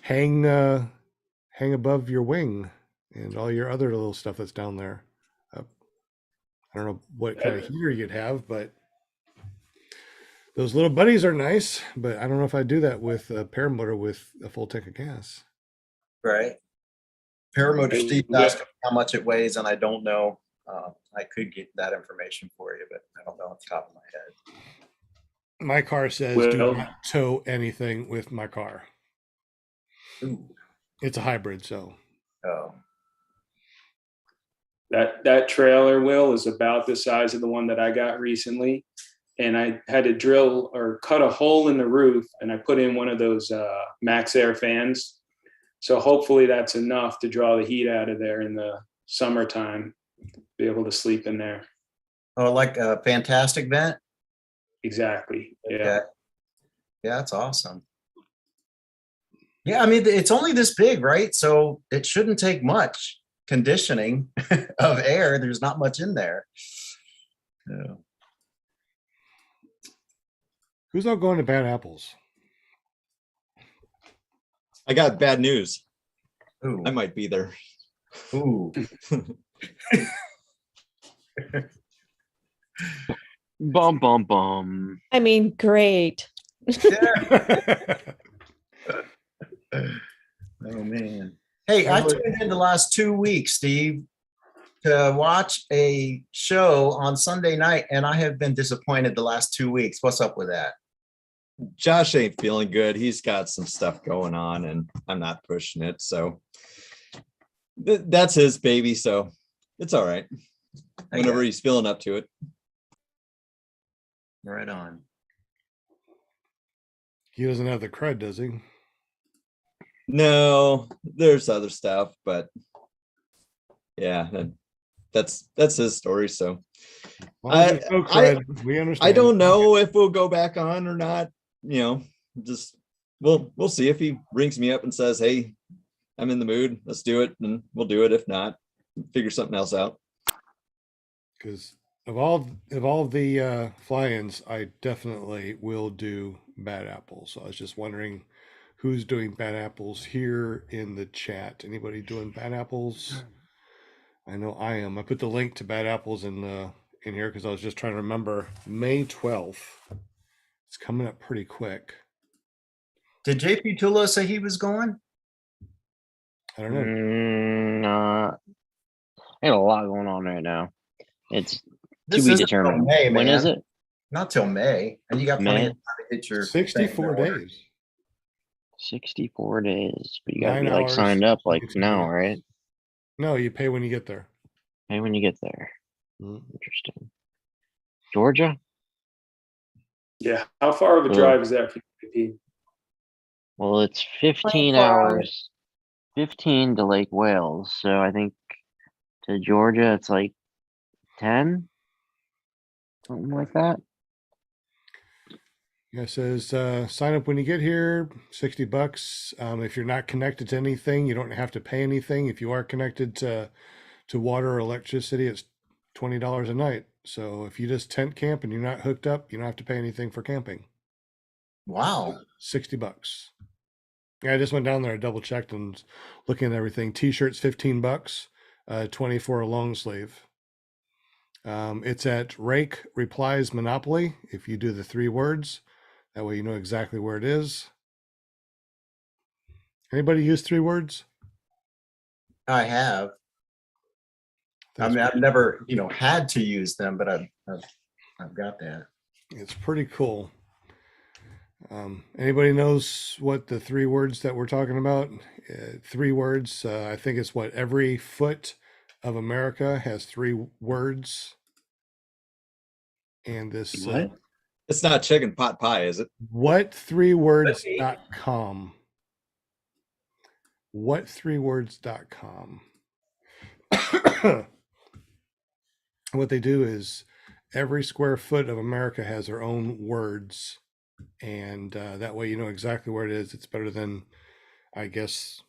hang above your wing and all your other little stuff that's down there. I don't know what kind of heater you'd have, but those little buddies are nice. But I don't know if I'd do that with a paramotor with a full tank of gas.
Right. Paramotor Steve asked how much it weighs, and I don't know. I could get that information for you, but I don't know off the top of my head.
My car says do not tow anything with my car.
Ooh.
It's a hybrid, so.
Oh.
That trailer, Will, is about the size of the one that I got recently. And I had to drill or cut a hole in the roof, and I put in one of those Max Air fans. So hopefully that's enough to draw the heat out of there in the summertime, be able to sleep in there.
Oh, like a fantastic vent?
Exactly. Yeah.
Okay. Yeah, that's awesome. Yeah, I mean, it's only this big, right? So it shouldn't take much conditioning of air. There's not much in there. Yeah.
Who's all going to Bad Apples?
I got bad news.
Ooh.
I might be there.
Ooh.
Bum bum bum.
I mean, great.
Yeah. Oh man. Hey, I tuned in the last 2 weeks, Steve, to watch a show on Sunday night, and I have been disappointed the last 2 weeks. What's up with that?
Josh ain't feeling good. He's got some stuff going on, and I'm not pushing it. So that's his baby. So it's all right. Whenever he's feeling up to it.
Right on.
He doesn't have the cred, does he?
No, there's other stuff, but yeah, that's his story. So
Well, no cred. We understand.
I don't know if we'll go back on or not. Just we'll see if he rings me up and says, "Hey, I'm in the mood. Let's do it," and we'll do it. If not, figure something else out.
Because of all the fly-ins, I definitely will do Bad Apples. So I was just wondering who's doing Bad Apples here in the chat. Anybody doing Bad Apples? I know I am. I put the link to Bad Apples in here because I was just trying to remember. May 12th. It's coming up pretty quick.
Did JP Tulo say he was going?
I don't know.
I got a lot going on right now. It's
This
to be
isn't till
determined.
May,
When is
man.
it?
Not till May, and you got plenty
May?
of time to get your
64
thing in order.
days.
64 days. But you gotta
9
be like
hours,
signed up like
22
now,
days.
right?
No, you pay when you get there.
Hey, when you get there.
Mm.
Interesting. Georgia?
Yeah. How far of a drive is that for you?
Well, it's 15
24
hours. 15 to Lake Wales. So I think to Georgia it's like 10. Something like that.
Yeah, it says sign up when you get here, $60. If you're not connected to anything, you don't have to pay anything. If you are connected to water or electricity, it's $20 a night. So if you just tent camp and you're not hooked up, you don't have to pay anything for camping.
Wow.
$60. Yeah, I just went down there, I double checked and looking at everything. T-shirts $15, 20 for a long sleeve. It's at Rake Replies Monopoly. If you do the 3 words, that way you know exactly where it is. Anybody use 3 words?
I have.
That's
I've never, had to use them, but I've got that.
It's pretty cool. Anybody knows what the 3 words that we're talking about? 3 words. I think it's what every foot of America has 3 words. And this
What?
It's not chicken pot pie, is it?
what3words.com. What3words.com. What they do is every square foot of America has their own words, and that way you know exactly where it is. It's better than, I guess,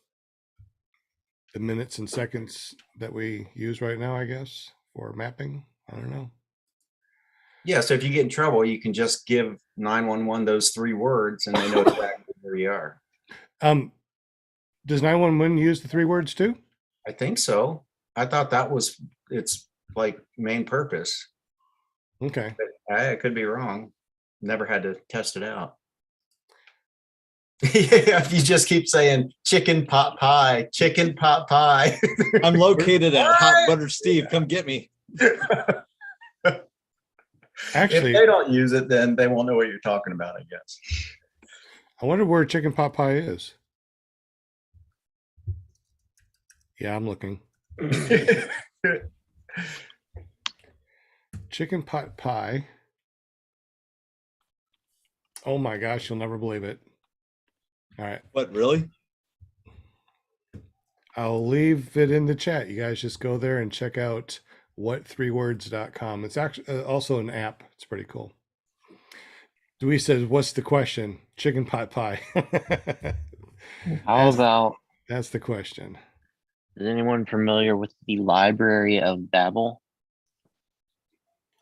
the minutes and seconds that we use right now, I guess, for mapping. I don't know.
Yeah, so if you get in trouble, you can just give 911 those 3 words and they know exactly where you are.
Does 911 use the 3 words too?
I think so. I thought that was its like main purpose.
Okay.
But I could be wrong. Never had to test it out. Yeah, if you just keep saying chicken pot pie, chicken pot pie.
I'm located at Hot Butter Steve. Come get me.
Actually,
if they don't use it, then they won't know what you're talking about, I guess.
I wonder where chicken pot pie is. Yeah, I'm looking. Chicken pot pie. Oh my gosh, you'll never believe it. All right.
What, really?
I'll leave it in the chat. You guys just go there and check out what3words.com. It's actually also an app. It's pretty cool. Dewey says, what's the question? Chicken pot pie.
How about,
That's the question.
is anyone familiar with the Library of Babel?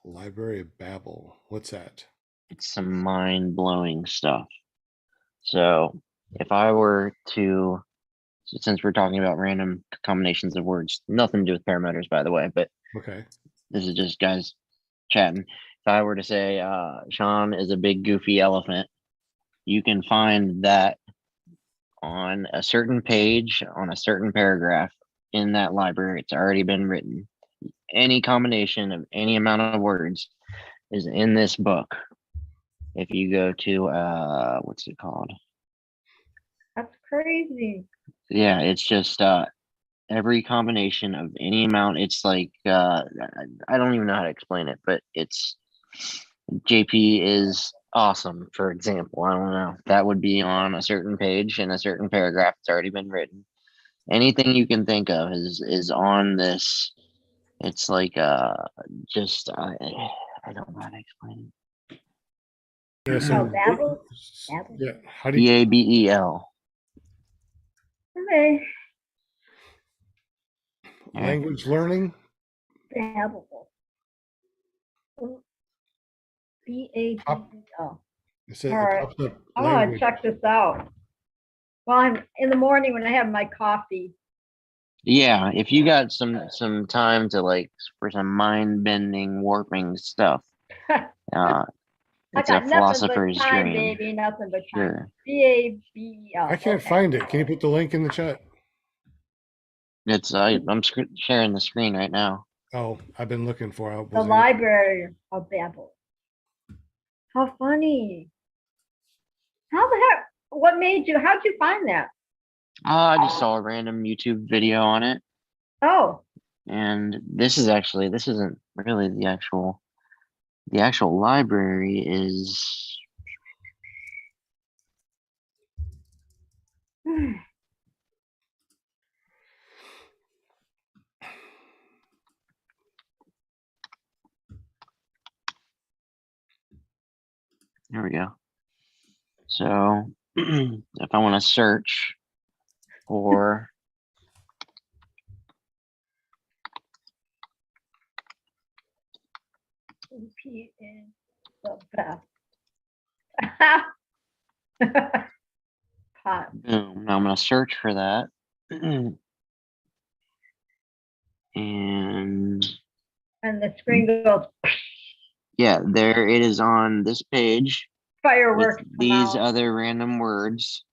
Library of Babel. What's that?
It's some mind-blowing stuff. So if I were to, since we're talking about random combinations of words, nothing to do with paramotors, by the way, but
Okay.
this is just guys chatting. If I were to say, Sean is a big goofy elephant, you can find that on a certain page, on a certain paragraph in that library. It's already been written. Any combination of any amount of words is in this book. If you go to, what's it called?
That's crazy.
Yeah, it's just every combination of any amount. It's like I don't even know how to explain it, but it's JP is awesome, for example. I don't know. That would be on a certain page in a certain paragraph. It's already been written. Anything you can think of is on this. It's like just I don't know how to explain
Yeah,
Oh, Babel? Babel?
Yeah. How
it.
do you
BABEL.
Okay.
language learning?
Babel. B-A-B-E-L.
It says
All
it
right.
pops up
I want to
language.
check this out. Well, I'm in the morning when I have my coffee.
Yeah, if you got some time to like for some mind bending warping stuff,
I
it's
got
a
nothing but
philosopher's
time,
dream.
baby. Nothing but time.
Sure.
B-A-B-E-L.
I can't find it. Can you put the link in the chat?
It's I'm sharing the screen right now.
Oh, I've been looking for it.
The Library of Babel. How funny. How the heck? What made you? How'd you find that?
I just saw a random YouTube video on it,
Oh,
and this isn't really the actual library is. There we go. So if I want to search for
P is the best. Pot.
boom, now I'm going to search for that. And
And the screen goes
yeah, there it is on this page with
fireworks. come
these
out.
other random words.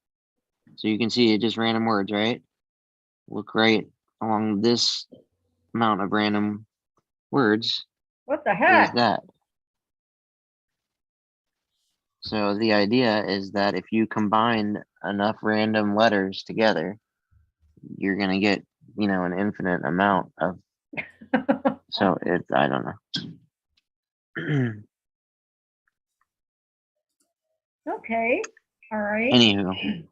So you can see it just random words, right? Look right along this amount of random words
What the
is
heck?
that. So the idea is that if you combine enough random letters together, you're gonna get, an infinite amount of. So I don't know.
Okay. All right.
Anywho,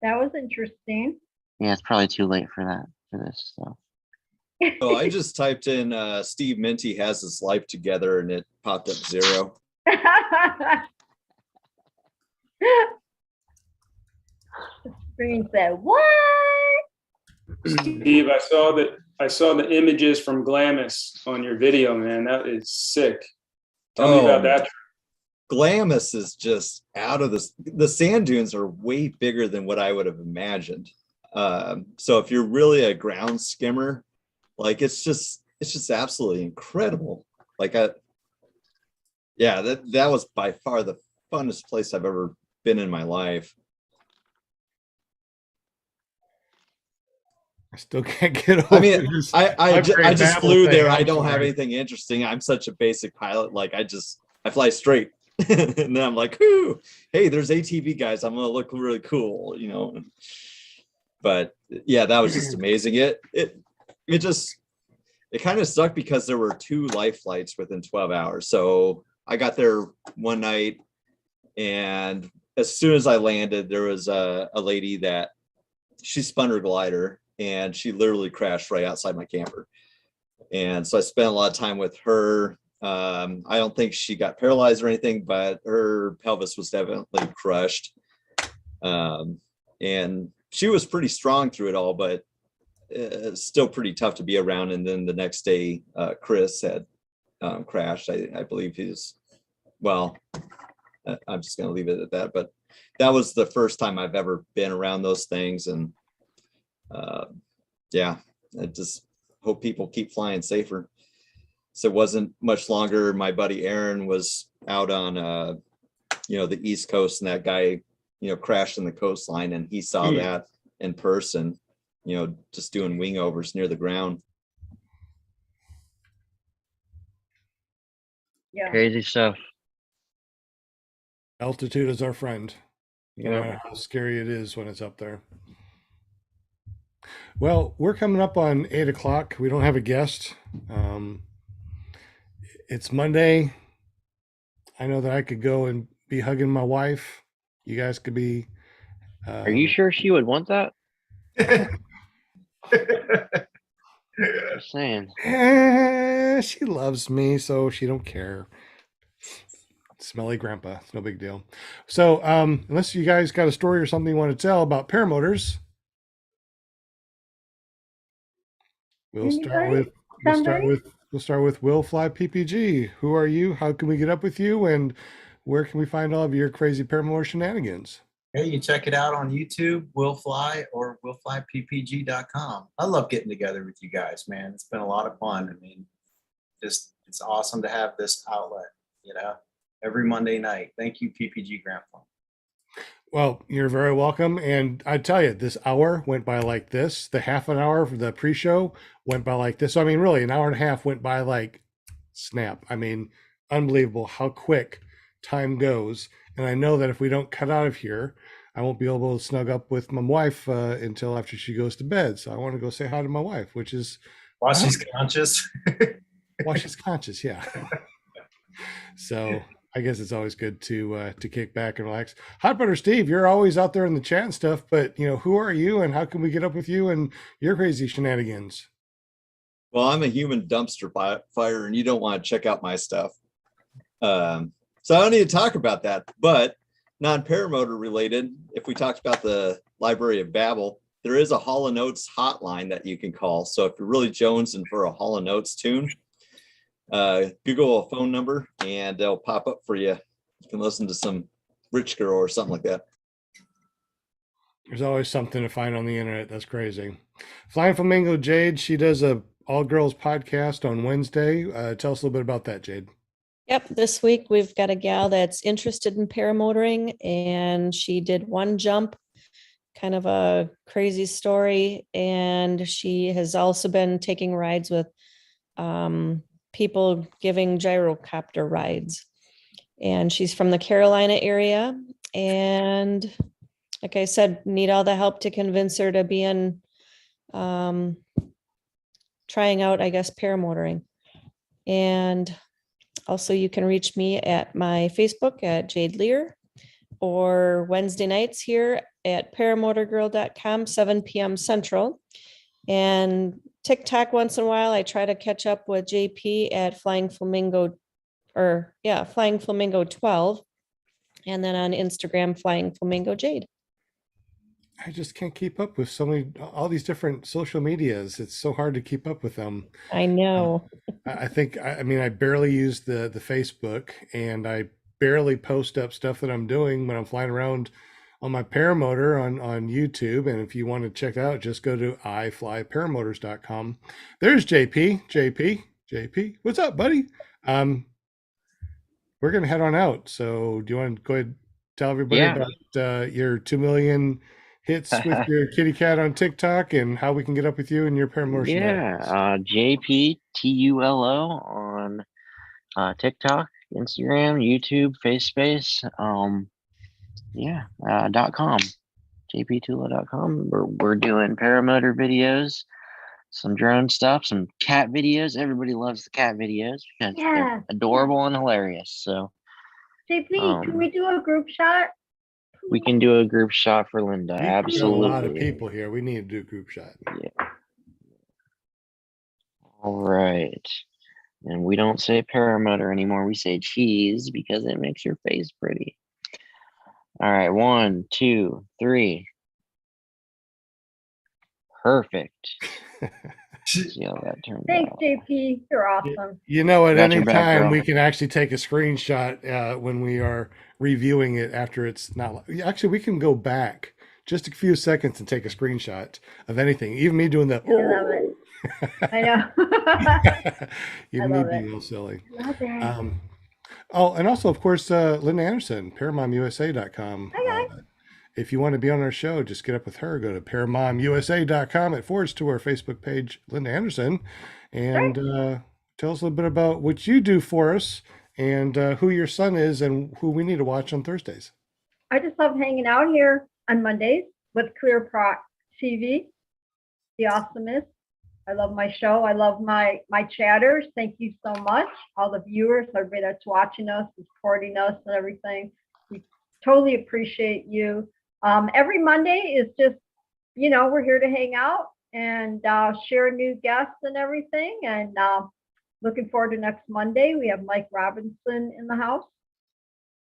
That was interesting.
yeah, it's probably too late for this stuff.
Oh, I just typed in Steve Minty has his life together and it popped up 0.
The screen said, what?
Steve, I saw the images from Glamis on your video, man. That is sick. Tell me about that.
Glamis is just out of this. The sand dunes are way bigger than what I would have imagined. So if you're really a ground skimmer, like it's just absolutely incredible. Like that was by far the funnest place I've ever been in my life.
I still can't get over.
I mean, I just flew there. I don't
sorry.
have anything interesting. I'm such a basic pilot. Like I fly straight. And then I'm like, ooh, hey, there's ATV guys. I'm gonna look really cool, you know. But yeah, that was just amazing. It kind of sucked because there were 2 life flights within 12 hours. So I got there one night, and as soon as I landed, there was a lady that she spun her glider and she literally crashed right outside my camper. And so I spent a lot of time with her. I don't think she got paralyzed or anything, but her pelvis was definitely crushed. And she was pretty strong through it all, but still pretty tough to be around. And then the next day, Chris had crashed. I believe I'm just going to leave it at that. But that was the first time I've ever been around those things. And I just hope people keep flying safer. So it wasn't much longer. My buddy Aaron was out on, the East Coast, and that guy, crashed in the coastline, and he saw that in person, just doing wing overs near the ground.
Yeah.
Crazy stuff.
Altitude is our friend. No
Yeah.
matter how scary it is when it's up there. Well, we're coming up on 8 o'clock. We don't have a guest. It's Monday. I know that I could go and be hugging my wife. You guys could be.
Are you sure she would want that? Just saying.
She loves me, so she don't care. Smelly grandpa. It's no big deal. So unless you guys got a story or something you want to tell about paramotors, we'll start with Will Fly PPG. Who are you? How can we get up with you? And where can we find all of your crazy paramotor shenanigans?
Hey, you check it out on YouTube, Will Fly, or willflyppg.com. I love getting together with you guys, man. It's been a lot of fun. I mean, it's awesome to have this outlet, every Monday night. Thank you, PPG Grandpa.
Well, you're very welcome. And I tell you, this hour went by like this. The half an hour for the pre-show went by like this. So, I mean, really, an hour and a half went by like snap. I mean, unbelievable how quick time goes. And I know that if we don't cut out of here, I won't be able to snug up with my wife until after she goes to bed. So I want to go say hi to my wife, which is
while she's conscious.
While she's conscious, yeah. So I guess it's always good to kick back and relax. Hot Butter Steve, you're always out there in the chat and stuff, but who are you and how can we get up with you and your crazy shenanigans?
Well, I'm a human dumpster fire, and you don't want to check out my stuff. So I don't need to talk about that, but non-paramotor related, if we talked about the Library of Babel, there is a Hall & Oates hotline that you can call. So if you're really jonesing for a Hall & Oates tune, Google a phone number and they'll pop up for you. You can listen to some Rich Girl or something like that.
There's always something to find on the internet. That's crazy. Flying Flamingo Jade, she does a all-girls podcast on Wednesday. Tell us a little bit about that, Jade.
Yep, this week we've got a gal that's interested in paramotoring, and she did one jump, kind of a crazy story, and she has also been taking rides with people giving gyrocopter rides. And she's from the Carolina area, and like I said, need all the help to convince her to be in trying out, I guess, paramotoring. And also, you can reach me at my Facebook at Jade Lear, or Wednesday nights here at paramotorgirl.com, 7 p.m. Central. And TikTok once in a while. I try to catch up with JP at Flying Flamingo Flying Flamingo 12. And then on Instagram, Flying Flamingo Jade.
I just can't keep up with all these different social medias. It's so hard to keep up with them.
I know.
I mean, I barely use the Facebook, and I barely post up stuff that I'm doing when I'm flying around on my paramotor on YouTube. And if you want to check it out, just go to iflyparamotors.com. There's JP. What's up, buddy? We're going to head on out. So do you want to go ahead and tell everybody about your 2 million hits with your kitty cat on TikTok and how we can get up with you and your paramotor?
JPTULO on TikTok, Instagram, YouTube, FaceSpace, .com, jptulo.com. We're doing paramotor videos, some drone stuff, some cat videos. Everybody loves the cat videos because they're adorable and hilarious. So,
JP, can we do a group shot?
We can do a group shot for Linda. Absolutely.
A lot of people here. We need to do a group shot.
Yeah. All right. And we don't say paramotor anymore. We say cheese because it makes your face pretty. All right. 1, 2, 3. Perfect. See how that turned
Thanks,
out.
JP. You're awesome.
You know, at
Got
any
your back,
time
girl.
we can actually take a screenshot when we are reviewing it after it's not. Actually, we can go back just a few seconds and take a screenshot of anything. Even me doing that.
I love it. I know.
Even
I
me
love
being
it.
a little silly.
Love it.
And also, of course, Linda Anderson, ParaMomUSA.com.
Hi, guys.
If you want to be on our show, just get up with her. Go to ParaMomUSA.com. It forwards to our Facebook page, Linda Anderson, and tell us a little bit about what you do for us and who your son is and who we need to watch on Thursdays.
I just love hanging out here on Mondays with ClearPropTV, the awesomest. I love my show. I love my chatters. Thank you so much, all the viewers, everybody that's watching us, supporting us, and everything. We totally appreciate you. Every Monday is just, we're here to hang out and share new guests and everything. And looking forward to next Monday. We have Mike Robinson in the house,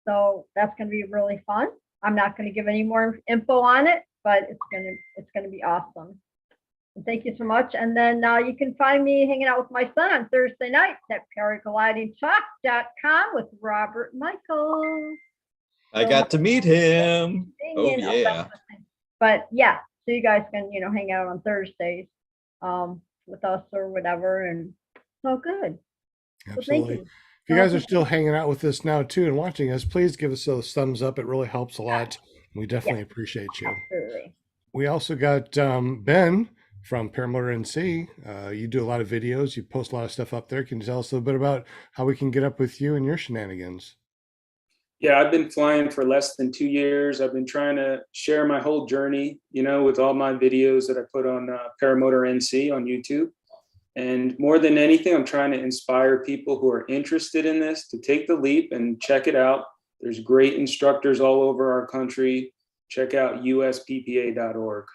so that's going to be really fun. I'm not going to give any more info on it, but it's gonna be awesome. And thank you so much. And then you can find me hanging out with my son on Thursday nights at paraglidingtalk.com with Robert Michael.
I got to meet him. Oh, yeah.
But yeah, so you guys can, hang out on Thursdays with us or whatever. And it's all good.
Absolutely.
So thank you.
If you guys are still hanging out with us now, too, and watching us, please give us those thumbs up. It really helps a lot. We definitely appreciate you.
Absolutely.
We also got Ben from Paramotor NC. You do a lot of videos. You post a lot of stuff up there. Can you tell us a little bit about how we can get up with you and your shenanigans?
Yeah, I've been flying for less than 2 years. I've been trying to share my whole journey, with all my videos that I put on Paramotor NC on YouTube. And more than anything, I'm trying to inspire people who are interested in this to take the leap and check it out. There's great instructors all over our country. Check out usppa.org.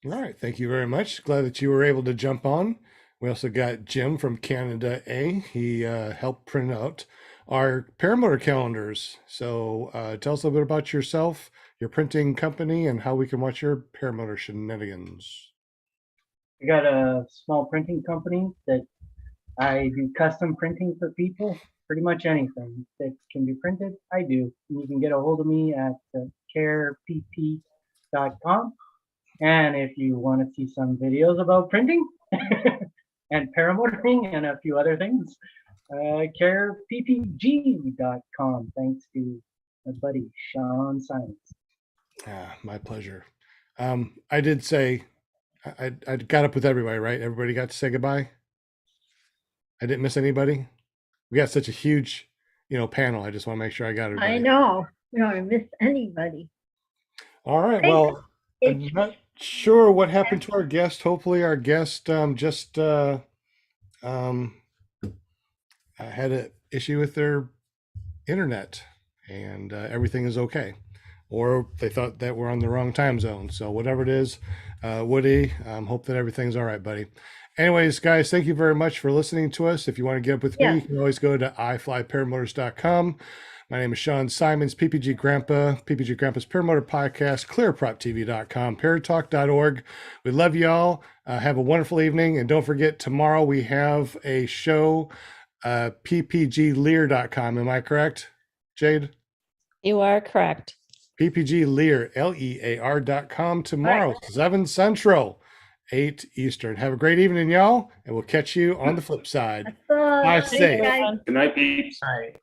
All right. Thank you very much. Glad that you were able to jump on. We also got Jim from Canada A. He helped print out our paramotor calendars. So tell us a little bit about yourself, your printing company, and how we can watch your paramotor shenanigans.
I got a small printing company that I do custom printing for people. Pretty much anything that can be printed, I do. You can get a hold of me at carepp.com. And if you want to see some videos about printing and paramotoring and a few other things, careppg.com. Thanks to my buddy Sean Symons.
My pleasure. I did say I got up with everybody, right? Everybody got to say goodbye. I didn't miss anybody. We got such a huge, panel. I just want to make sure I got everybody.
I know. We don't miss anybody.
All right. Well, I'm not sure what happened to our guest. Hopefully our guest just had an issue with their internet and everything is okay. or they thought that we're on the wrong time zone. So whatever it is, Woody, hope that everything's all right, buddy. Anyways, guys, thank you very much for listening to us. If you want to get up with me, you can always go to iflyparamotors.com. My name is Sean Symons, PPG Grandpa's Paramotor Podcast, ClearPropTV.com, Paratalk.org. We love y'all. Have a wonderful evening. And don't forget, tomorrow we have a show, PPGLear.com. Am I correct, Jade?
You are correct.
PPGLear, LEAR.com tomorrow, 7 Central, 8 Eastern. Have a great evening, y'all, and we'll catch you on the flip side. Bye, safe.
Good night, peeps.
All right.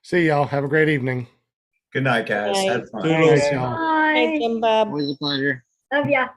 See y'all. Have a great evening.
Good night, guys.
Night.
Have fun.
Good night, y'all.
Bye.
Thank you, Bob.
Always a pleasure.
Love ya.